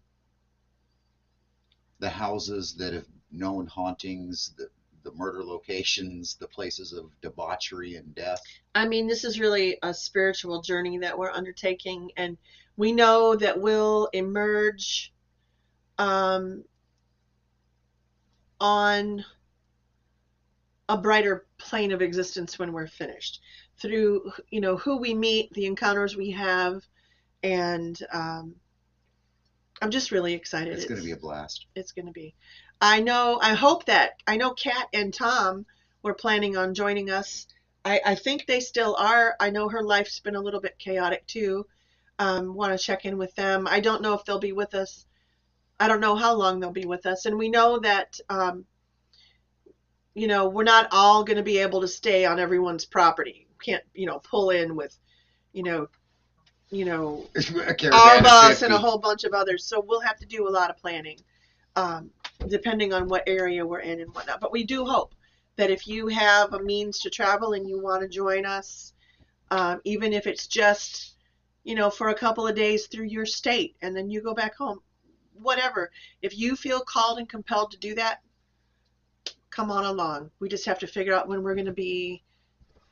S7: the houses that have known hauntings, the murder locations, the places of debauchery and death.
S6: I mean, this is really a spiritual journey that we're undertaking, and we know that we'll emerge on a brighter plane of existence when we're finished through, who we meet, the encounters we have, and I'm just really excited.
S7: It's going to be a blast.
S6: It's going to be. I know Kat and Tom were planning on joining us. I think they still are. I know her life's been a little bit chaotic too. Want to check in with them. I don't know if they'll be with us. I don't know how long they'll be with us. And we know that, we're not all going to be able to stay on everyone's property. Can't, pull in with, our bus and a whole bunch of others. So we'll have to do a lot of planning, depending on what area we're in and whatnot. But we do hope that if you have a means to travel and you want to join us, even if it's just, for a couple of days through your state and then you go back home, whatever. If you feel called and compelled to do that, come on along. We just have to figure out when we're going to be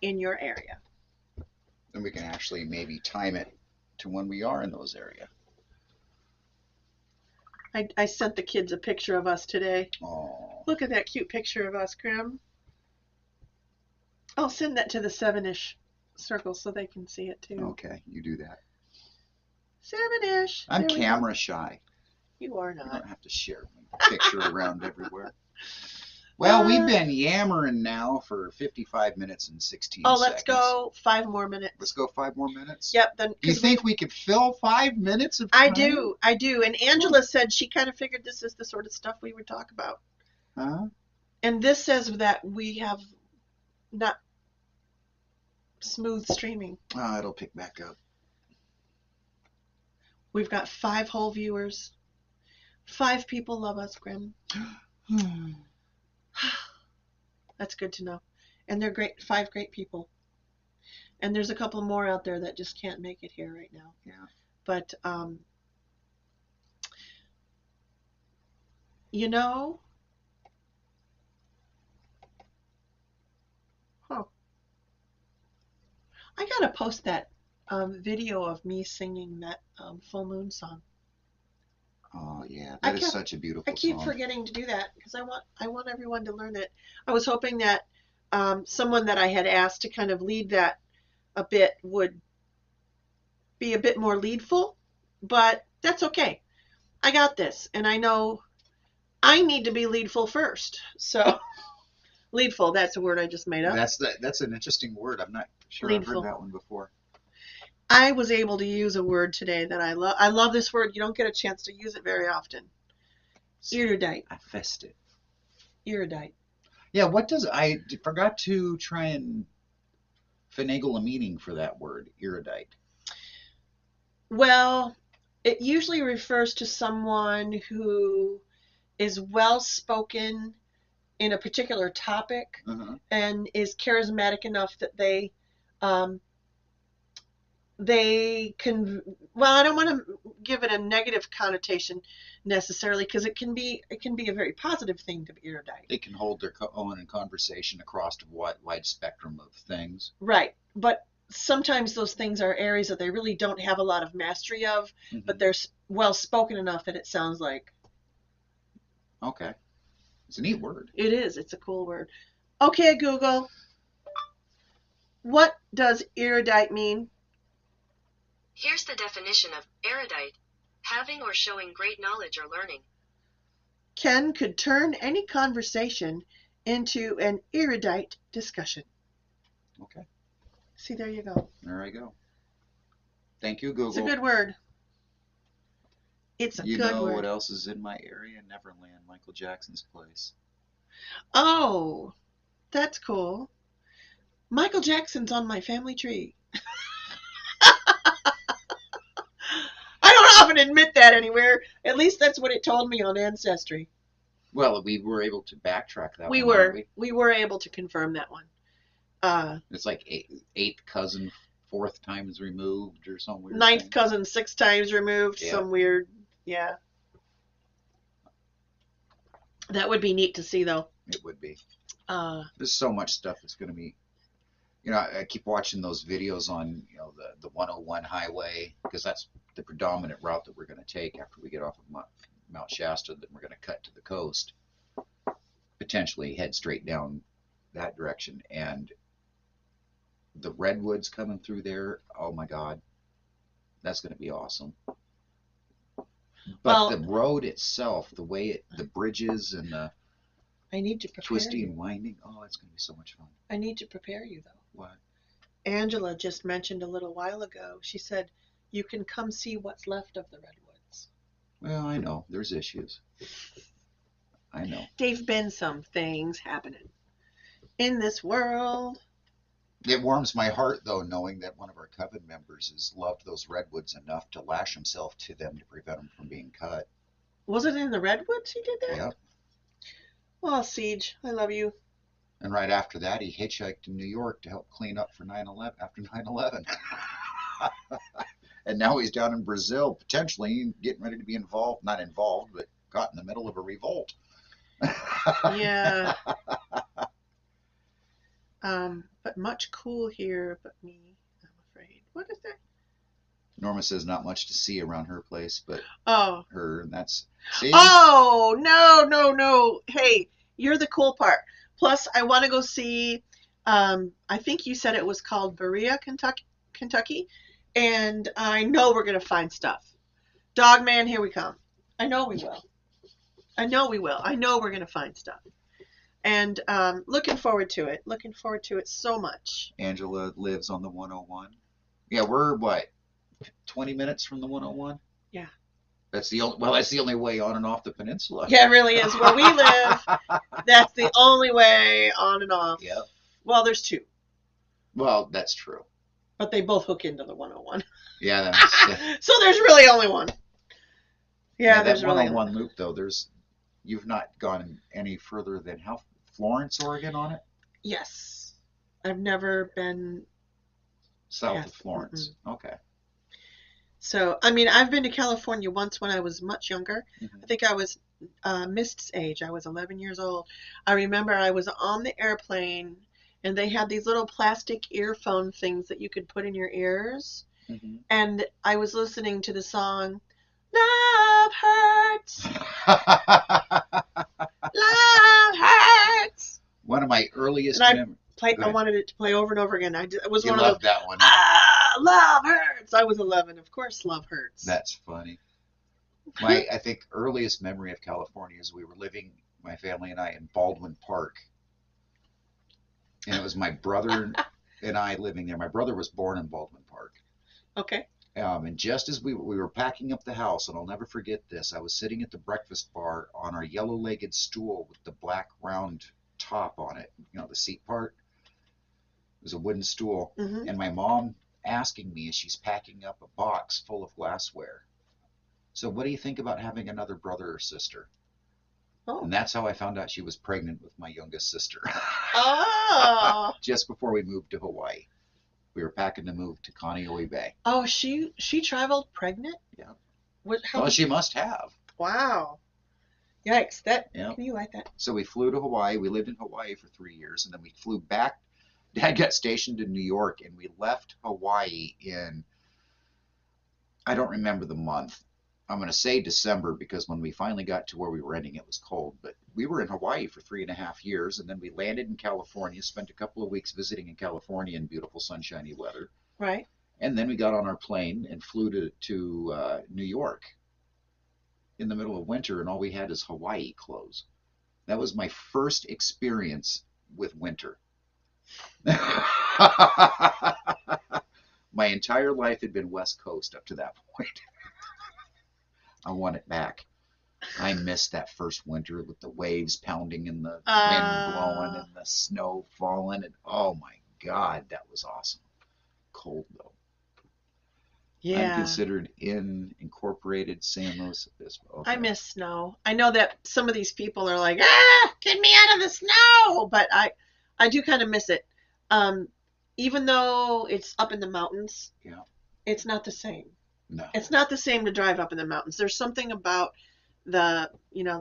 S6: in your area.
S7: And we can actually maybe time it to when we are in those areas.
S6: I sent the kids a picture of us today.
S7: Oh,
S6: Look at that cute picture of us, Grymm. I'll send that to the 7-ish circle so they can see it too.
S7: okay, you do that.
S6: 7-ish.
S7: I'm
S6: There we go.
S7: camera shy.
S6: You are
S7: You
S6: not.
S7: don't have to share my picture around everywhere. Well, we've been yammering now for 55 minutes and 16 seconds.
S6: Oh, let's go 5 more minutes.
S7: Let's go 5 more minutes?
S6: Yep. Then,
S7: Do you think we could fill 5 minutes of time?
S6: I do. And Angela said she kind of figured this is the sort of stuff we would talk about.
S7: Huh?
S6: And this says that we have not smooth streaming.
S7: Oh, it'll pick back up.
S6: We've got 5 whole viewers. 5 people love us, Grymm. That's good to know. And they're great, 5 great people. And there's a couple more out there that just can't make it here right now.
S7: Yeah.
S6: But, you know, I gotta post that video of me singing that full moon song.
S7: Oh yeah, that is such a beautiful
S6: I keep
S7: song.
S6: forgetting to do that because I want everyone to learn it. I was hoping that someone that I had asked to kind of lead that a bit would be a bit more leadful, but that's okay. I got this, and I know I need to be leadful first. So leadful, that's a word I just made up.
S7: That's an interesting word. I'm not sure I've heard that one before.
S6: I was able to use a word today that I love. I love this word. You don't get a chance to use it very often. Erudite.
S7: I fessed it.
S6: Erudite.
S7: Yeah, I forgot to try and finagle a meaning for that word, erudite.
S6: Well, it usually refers to someone who is well spoken in a particular topic and is charismatic enough that they can, well, I don't want to give it a negative connotation necessarily because it can be a very positive thing to be erudite.
S7: They can hold their own in conversation across a wide spectrum of things.
S6: Right, but sometimes those things are areas that they really don't have a lot of mastery of, but they're well spoken enough that it sounds like.
S7: Okay, it's a neat word.
S6: It is. It's a cool word. Okay, Google. What does erudite mean?
S8: Here's the definition of erudite: having or showing great knowledge or learning.
S6: Ken could turn any conversation into an erudite discussion.
S7: Okay.
S6: See, there you go.
S7: There I go. Thank you, Google.
S6: It's a good word. It's a good word.
S7: You know what else is in my area? Neverland, Michael Jackson's place.
S6: Oh, that's cool. Michael Jackson's on my family tree. I don't often admit that anywhere. At least that's what it told me on Ancestry.
S7: Well, we were able to backtrack that
S6: we
S7: one.
S6: We were able to confirm that one.
S7: It's like eighth cousin, 4th times removed or some weird
S6: 9th
S7: thing.
S6: cousin, 6 times removed. Yeah. Some weird, yeah. That would be neat to see, though.
S7: It would be. There's so much stuff that's going to be. You know, I keep watching those videos on, the 101 highway, because that's the predominant route that we're going to take after we get off of Mount Shasta. Then we're going to cut to the coast, potentially head straight down that direction. And the redwoods coming through there, oh my God, that's going to be awesome. But the road itself, the way the bridges and the
S6: I need to prepare
S7: twisty and winding, oh, it's going to be so much fun.
S6: I need to prepare you, though.
S7: What?
S6: Angela just mentioned a little while ago. She said, you can come see what's left of the redwoods.
S7: Well, I know. There's issues. I know.
S6: There've been some things happening in this world.
S7: It warms my heart, though, knowing that one of our coven members has loved those redwoods enough to lash himself to them to prevent them from being cut.
S6: Was it in the redwoods he did that?
S7: Yep.
S6: Oh, Siege, I love you.
S7: And right after that, he hitchhiked to New York to help clean up for 9/11 after 9/11. And now he's down in Brazil, potentially getting ready to be involved, not involved, but caught in the middle of a revolt.
S6: Yeah. But much cool here, but me, I'm afraid. What is that?
S7: Norma says not much to see around her place, but
S6: Oh.
S7: her, and that's, see?
S6: Oh, no. Hey, you're the cool part. Plus, I want to go see, I think you said it was called Berea, Kentucky. And I know we're going to find stuff. Dogman, here we come. I know we will. I know we're going to find stuff. And looking forward to it. Looking forward to it so much.
S7: Angela lives on the 101. Yeah, we're what, 20 minutes from the 101?
S6: Yeah.
S7: That's the only way on and off the peninsula.
S6: Yeah, it really is. Where we live, that's the only way on and off.
S7: Yep.
S6: Well, there's two.
S7: Well, that's true.
S6: But they both hook into the 101.
S7: Yeah.
S6: So there's really only one. Yeah,
S7: there's
S6: that really
S7: 101 loop, though. You've not gone any further than Florence, Oregon on it?
S6: Yes. I've never been
S7: south of Florence. Mm-mm. Okay.
S6: So, I mean, I've been to California once when I was much younger. Mm-hmm. I think I was Mist's age. I was 11 years old. I remember I was on the airplane, and they had these little plastic earphone things that you could put in your ears. Mm-hmm. And I was listening to the song, Love Hurts. Love Hurts.
S7: One of my earliest memories.
S6: I wanted it to play over and over again. It was
S7: you
S6: one
S7: loved
S6: of those,
S7: that one.
S6: Love Hurts. I was 11. Of course, Love Hurts.
S7: That's funny. I think earliest memory of California is we were living, my family and I, in Baldwin Park. And it was my brother and I living there. My brother was born in Baldwin Park.
S6: Okay.
S7: And just as we were packing up the house, and I'll never forget this, I was sitting at the breakfast bar on our yellow-legged stool with the black round top on it, the seat part. It was a wooden stool. Mm-hmm. And my mom asking me as she's packing up a box full of glassware, so what do you think about having another brother or sister? Oh. And that's how I found out she was pregnant with my youngest sister.
S6: Oh.
S7: Just before we moved to Hawaii. We were packing to move to Kaneohe Bay.
S6: Oh, she traveled pregnant?
S7: Yeah.
S6: How
S7: she must have.
S6: Wow. Yikes. Can you like that?
S7: So we flew to Hawaii. We lived in Hawaii for 3 years, and then we flew back. Dad got stationed in New York, and we left Hawaii in, I don't remember the month. I'm going to say December, because when we finally got to where we were ending, it was cold. But we were in Hawaii for 3.5 years, and then we landed in California, spent a couple of weeks visiting in California in beautiful sunshiny weather.
S6: Right.
S7: And then we got on our plane and flew to New York in the middle of winter, and all we had is Hawaii clothes. That was my first experience with winter. My entire life had been West Coast up to that point. I want it back. I missed that first winter with the waves pounding and the wind blowing and the snow falling. And oh my God, that was awesome. Cold though.
S6: Yeah.
S7: I'm considered incorporated San Luis Obispo. Okay.
S6: I miss snow. I know that some of these people are like, get me out of the snow. But I do kind of miss it. Even though it's up in the mountains,
S7: yeah,
S6: it's not the same.
S7: No.
S6: It's not the same to drive up in the mountains. There's something about the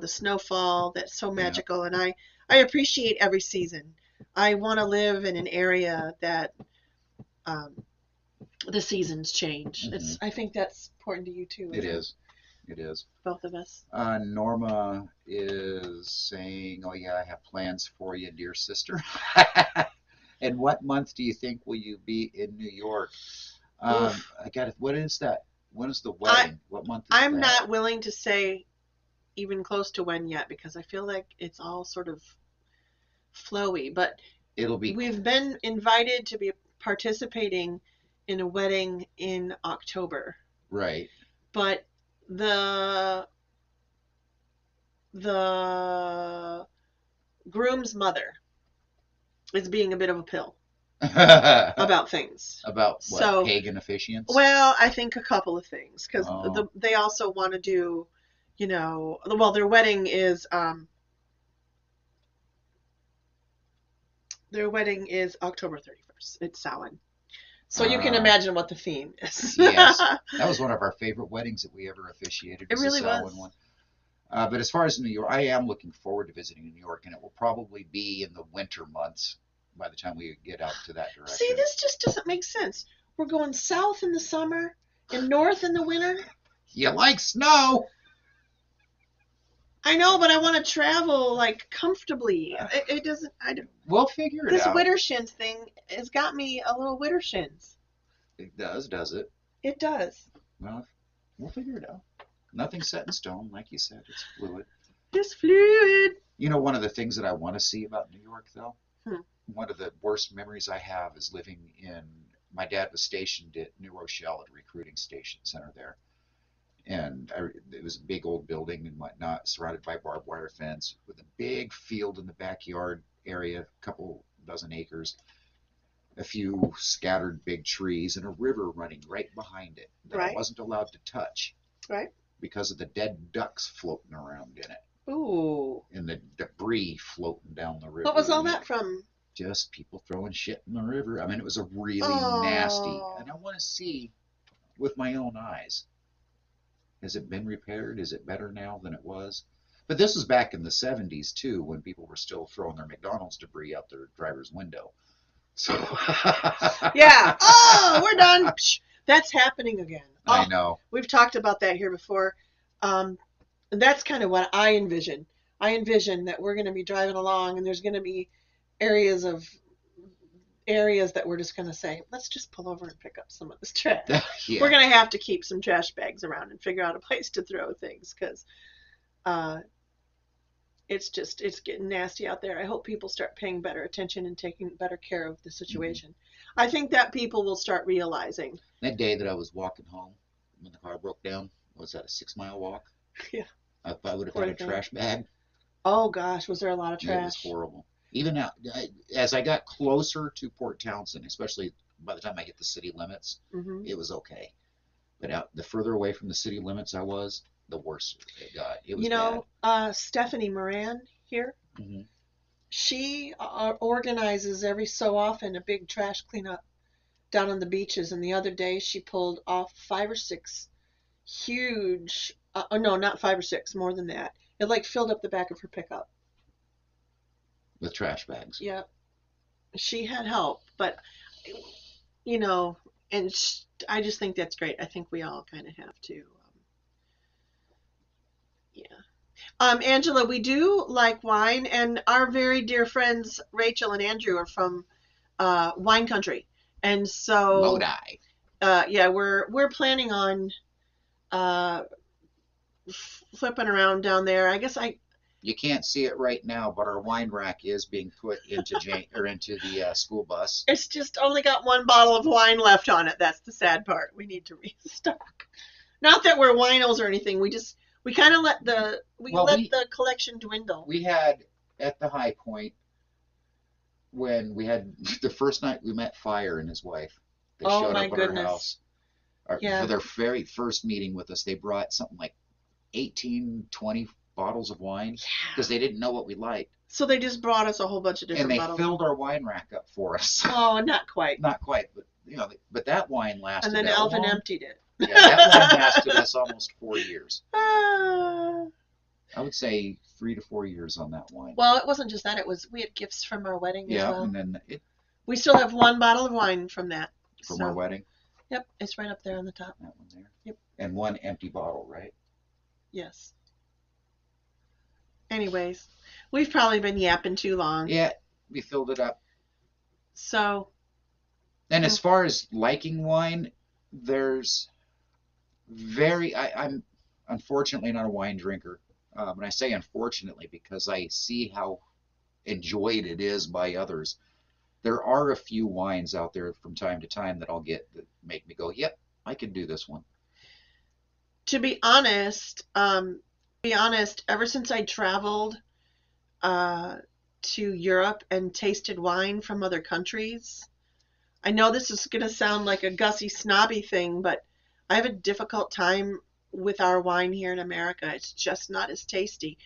S6: snowfall that's so magical, and I appreciate every season. I want to live in an area that the seasons change. Mm-hmm. I think that's important to you too.
S7: It is. It is.
S6: Both of us.
S7: Norma is saying, "Oh yeah, I have plans for you, dear sister." And what month do you think will you be in New York? I got it. What is that? When is the wedding? What month is
S6: I'm
S7: that?
S6: not willing to say even close to when yet, because I feel like it's all sort of flowy. But we've been invited to be participating in a wedding in October.
S7: Right.
S6: But the groom's mother is being a bit of a pill about things.
S7: About what? Pagan officiants?
S6: Well, I think a couple of things, because they also want to do, their wedding is October 31st. It's Samhain. So you can imagine what the theme is.
S7: Yes. That was one of our favorite weddings that we ever officiated.
S6: It really was.
S7: One. But as far as New York, I am looking forward to visiting New York, and it will probably be in the winter months by the time we get out to that direction.
S6: See, this just doesn't make sense. We're going south in the summer in north in the winter?
S7: You like snow?
S6: I know, but I want to travel like comfortably. It doesn't.
S7: We'll figure it
S6: This
S7: out.
S6: winter shins thing has got me a little winter shins.
S7: It does it?
S6: It does.
S7: Well, we'll figure it out. Nothing's set in stone, like you said. It's fluid.
S6: It's fluid.
S7: You know, one of the things that I want to see about New York, though,
S6: Hmm.
S7: one of the worst memories I have is living in. My dad was stationed at New Rochelle at a recruiting station center there, and it was a big old building and whatnot, surrounded by barbed wire fence with a big field in the backyard area, a couple dozen acres, a few scattered big trees, and a river running right behind it that I
S6: Right.
S7: wasn't allowed to touch
S6: Right.
S7: because of the dead ducks floating around in it
S6: Ooh.
S7: and the debris floating down the river.
S6: What was all that from?
S7: Just people throwing shit in the river. I mean, it was a really
S6: Oh.
S7: nasty, and I want to see with my own eyes. Has it been repaired? Is it better now than it was? But this was back in the 70s too, when people were still throwing their McDonald's debris out their driver's window. So
S6: Yeah. Oh, we're done. Psh, that's happening again.
S7: I
S6: Oh,
S7: know.
S6: we've talked about that here before. That's kind of what I envision. I envision that we're going to be driving along and there's going to be areas that we're just going to say, let's just pull over and pick up some of this trash.
S7: Yeah.
S6: We're going to have to keep some trash bags around and figure out a place to throw things because it's getting nasty out there. I hope people start paying better attention and taking better care of the situation. Mm-hmm. I think that people will start realizing.
S7: That day that I was walking home when the car broke down, was that a 6-mile walk?
S6: Yeah.
S7: If I would have had a trash bag.
S6: Oh gosh, was there a lot of trash?
S7: It was horrible. Even now, as I got closer to Port Townsend, especially by the time I hit the city limits,
S6: mm-hmm.
S7: It was okay. But the further away from the city limits I was, the worse it got. It was
S6: bad. Stephanie Moran here,
S7: mm-hmm.
S6: She organizes every so often a big trash cleanup down on the beaches. And the other day she pulled off 5 or 6 huge, no, not 5 or 6, more than that. It like filled up the back of her pickup.
S7: With trash bags.
S6: Yeah. She had help, but, you know, and I just think that's great. I think we all kind of have to. Yeah. Angela, we do like wine, and our very dear friends Rachel and Andrew are from wine country, and so
S7: Lodi.
S6: Yeah, we're planning on flipping around down there. I guess
S7: You can't see it right now, but our wine rack is being put into the school bus.
S6: It's just only got 1 bottle of wine left on it. That's the sad part. We need to restock. Not that we're winos or anything. We kind of let the collection dwindle.
S7: We had at the high point when we had the first night we met Fire and his wife. They showed up at our house. For their very first meeting with us, they brought something like 18, 20 bottles of wine because they didn't know what we liked.
S6: So they just brought us a whole bunch of different bottles.
S7: And they filled our wine rack up for us.
S6: Oh, not quite.
S7: Not quite, but but that wine lasted.
S6: And then Alvin emptied it.
S7: Yeah, that wine lasted us almost 4 years. I would say 3 to 4 years on that wine.
S6: Well, it wasn't just that. We had gifts from our wedding as well.
S7: And then
S6: we still have 1 bottle of wine from that.
S7: From our wedding?
S6: Yep, it's right up there on the top.
S7: That one there?
S6: Yep.
S7: And 1 empty bottle, right?
S6: Yes. Anyways, we've probably been yapping too long.
S7: Yeah, we filled it up.
S6: So.
S7: And as far as liking wine, there's I'm unfortunately not a wine drinker. And I say unfortunately because I see how enjoyed it is by others. There are a few wines out there from time to time that I'll get that make me go, yep, I could do this one.
S6: To be honest, ever since I traveled to Europe and tasted wine from other countries, I know this is going to sound like a Gussy snobby thing, but I have a difficult time with our wine here in America. It's just not as tasty.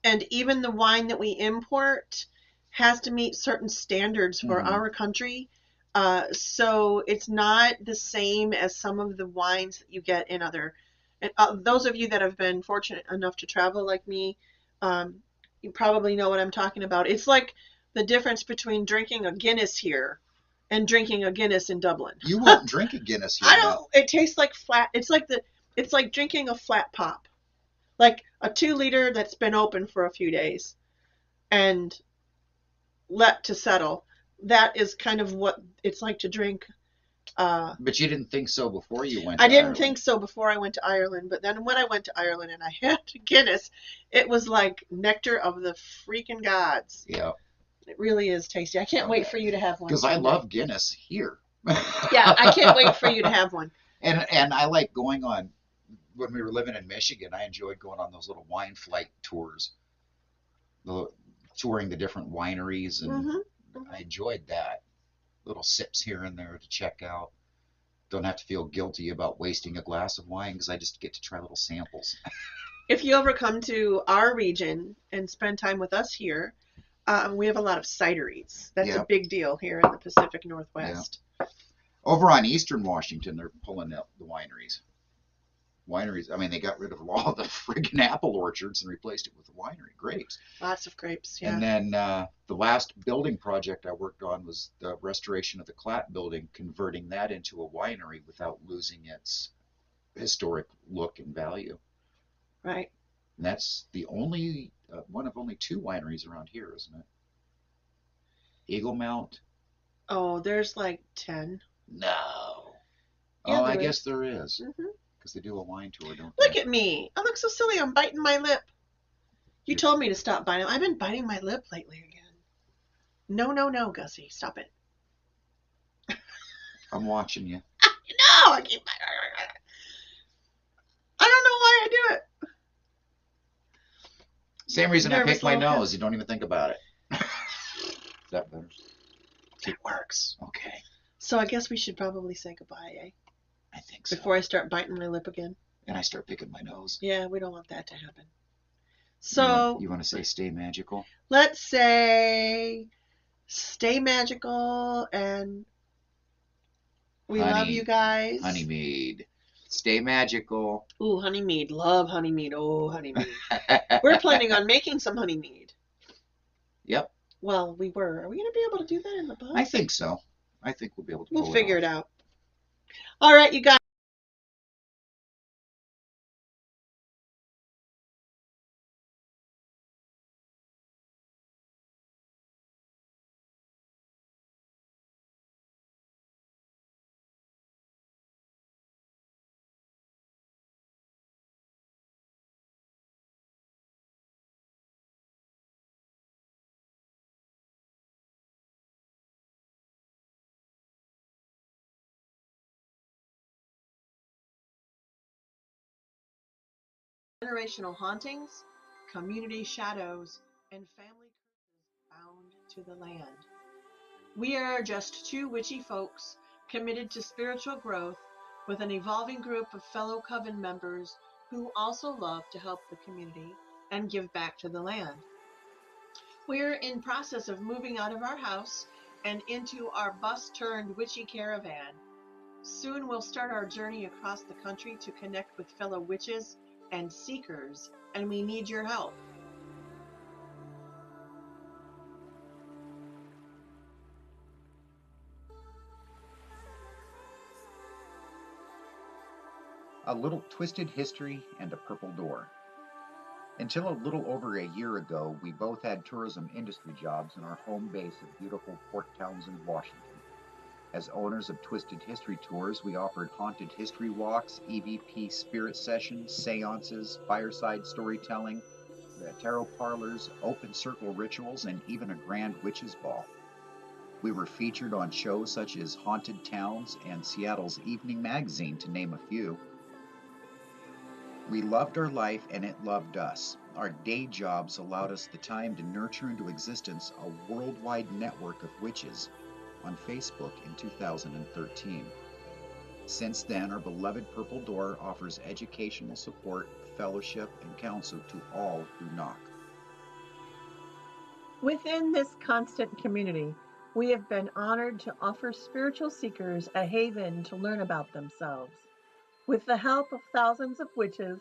S6: And even the wine that we import has to meet certain standards for our country. So it's not the same as some of the wines that you get in other. Those of you that have been fortunate enough to travel like me, you probably know what I'm talking about. It's like the difference between drinking a Guinness here and drinking a Guinness in Dublin.
S7: You won't drink a Guinness here.
S6: I don't. It tastes like flat. It's like drinking a flat pop, like a 2 liter that's been open for a few days and let to settle. That is kind of what it's like to drink.
S7: But you didn't think so before you went to
S6: I didn't
S7: Ireland.
S6: think so before I went to Ireland, but then when I went to Ireland and I had Guinness, it was like nectar of the freaking gods.
S7: Yeah.
S6: It really is tasty. I can't wait for you to have one.
S7: Because I love Guinness here.
S6: Yeah, I can't wait for you to have one.
S7: And I like going on, when we were living in Michigan, I enjoyed going on those little wine flight tours, touring the different wineries, and I enjoyed that. Little sips here and there to check out. Don't have to feel guilty about wasting a glass of wine because I just get to try little samples.
S6: If you ever come to our region and spend time with us here, we have a lot of cideries. That's a big deal here in the Pacific Northwest.
S7: Yeah. Over on Eastern Washington, they're pulling up the wineries. I mean, they got rid of all the friggin' apple orchards and replaced it with a winery, grapes.
S6: Lots of grapes, yeah.
S7: And then the last building project I worked on was the restoration of the Klatt building, converting that into a winery without losing its historic look and value.
S6: Right.
S7: And that's the only one of only 2 wineries around here, isn't it? Eagle Mount?
S6: Oh, there's like 10.
S7: No.
S6: Yeah,
S7: I guess there is.
S6: Mm-hmm.
S7: Because they do a wine tour, don't they?
S6: Look at me. I look so silly. I'm biting my lip. You told me to stop biting. I've been biting my lip lately again. No, Gussy. Stop it.
S7: I'm watching you.
S6: No, I keep biting. I don't know why I do it.
S7: Same reason I pick my
S6: little
S7: nose. You don't even think about it. Is that better?
S6: That works.
S7: Okay.
S6: So I guess we should probably say goodbye, eh?
S7: I think so.
S6: Before I start biting my lip again.
S7: And I start picking my nose.
S6: Yeah, we don't want that to happen. So
S7: you want to say stay magical?
S6: Let's say stay magical, and we love you guys.
S7: Honeymead. Stay magical.
S6: Ooh, honeymead. Love honeymead. Oh, honeymead. We're planning on making some honeymead.
S7: Yep.
S6: Well, we were. Are we going to be able to do that in the boat?
S7: I think so. I think we'll be able to pull
S6: We'll figure
S7: it
S6: it out. All right, you guys. Generational hauntings, community shadows, and family curses bound to the land. We are just 2 witchy folks committed to spiritual growth with an evolving group of fellow coven members who also love to help the community and give back to the land. We're in process of moving out of our house and into our bus-turned witchy caravan. Soon we'll start our journey across the country to connect with fellow witches and seekers, and we need your help.
S2: A little twisted history and a purple door. Until a little over a year ago, we both had tourism industry jobs in our home base of beautiful Port Townsend, Washington. As owners of Twisted History Tours, we offered haunted history walks, EVP spirit sessions, seances, fireside storytelling, tarot parlors, open circle rituals, and even a grand witches' ball. We were featured on shows such as Haunted Towns and Seattle's Evening Magazine, to name a few. We loved our life and it loved us. Our day jobs allowed us the time to nurture into existence a worldwide network of witches on Facebook in 2013. Since then, our beloved Purple Door offers educational support, fellowship, and counsel to all who knock.
S1: Within this constant community, we have been honored to offer spiritual seekers a haven to learn about themselves. With the help of thousands of witches,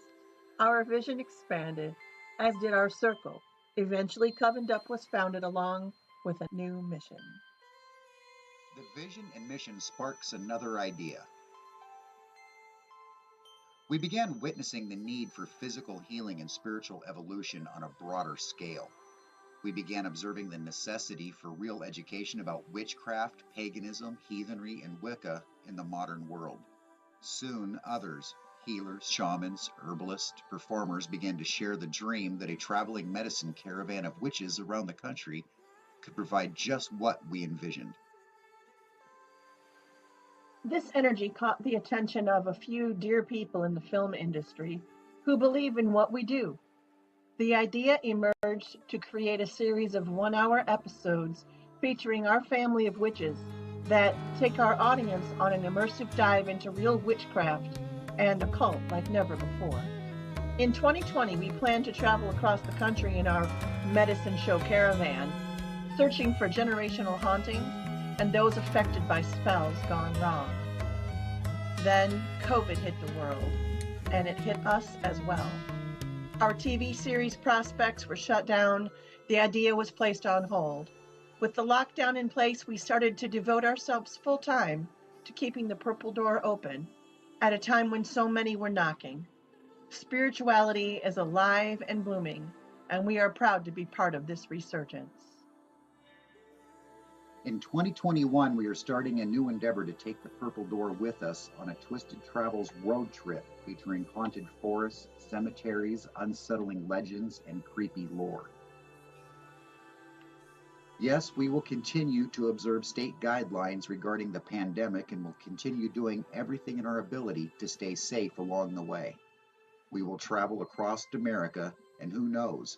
S1: our vision expanded, as did our circle. Eventually, Covened Up was founded along with a new mission.
S2: The vision and mission sparks another idea. We began witnessing the need for physical healing and spiritual evolution on a broader scale. We began observing the necessity for real education about witchcraft, paganism, heathenry, and Wicca in the modern world. Soon others, healers, shamans, herbalists, performers, began to share the dream that a traveling medicine caravan of witches around the country could provide just what we envisioned.
S1: This energy caught the attention of a few dear people in the film industry who believe in what we do. The idea emerged to create a series of 1 hour episodes featuring our family of witches that take our audience on an immersive dive into real witchcraft and occult like never before. In 2020, we plan to travel across the country in our medicine show caravan, searching for generational hauntings and those affected by spells gone wrong. Then COVID hit the world, and it hit us as well. Our TV series prospects were shut down. The idea was placed on hold. With the lockdown in place, we started to devote ourselves full time to keeping the Purple Door open at a time when so many were knocking. Spirituality is alive and blooming, and we are proud to be part of this resurgence.
S2: In 2021, we are starting a new endeavor to take the Purple Door with us on a Twisted Travels road trip featuring haunted forests, cemeteries, unsettling legends, and creepy lore. Yes, we will continue to observe state guidelines regarding the pandemic and will continue doing everything in our ability to stay safe along the way. We will travel across America and who knows,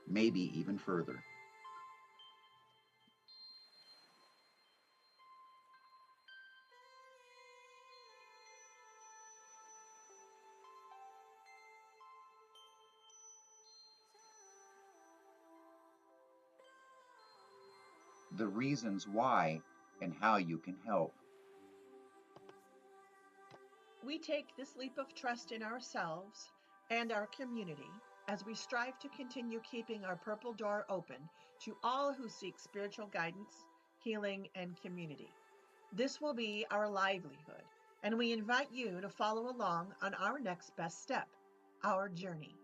S2: maybe even further. The reasons why and how you can help.
S1: We take this leap of trust in ourselves and our community as we strive to continue keeping our Purple Door open to all who seek spiritual guidance, healing, and community. This will be our livelihood, and we invite you to follow along on our next best step, our journey.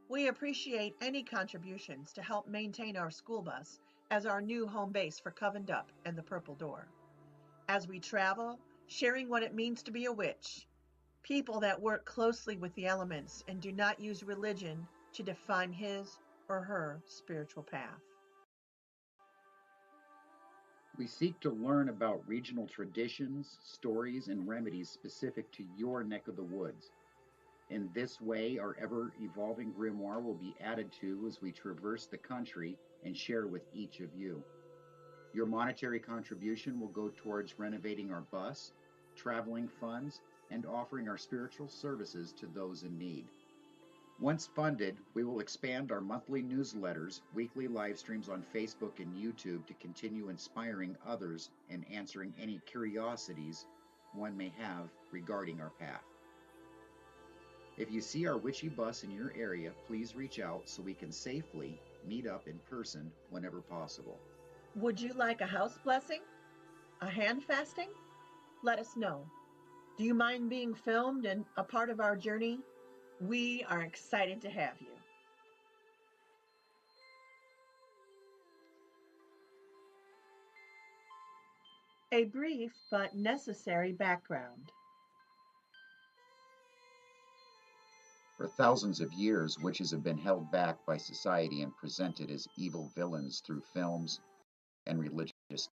S1: We appreciate any contributions to help maintain our school bus as our new home base for Covendup and the Purple Door. As we travel, sharing what it means to be a witch, people that work closely with the elements and do not use religion to define his or her spiritual path.
S2: We seek to learn about regional traditions, stories, and remedies specific to your neck of the woods. In this way, our ever-evolving grimoire will be added to as we traverse the country and share with each of you. Your monetary contribution will go towards renovating our bus, traveling funds, and offering our spiritual services to those in need. Once funded, we will expand our monthly newsletters, weekly live streams on Facebook and YouTube to continue inspiring others and answering any curiosities one may have regarding our path. If you see our witchy bus in your area, please reach out so we can safely meet up in person whenever possible.
S1: Would you like a house blessing? A hand fasting? Let us know. Do you mind being filmed and a part of our journey? We are excited to have you. A brief but necessary background.
S2: For thousands of years, witches have been held back by society and presented as evil villains through films and religious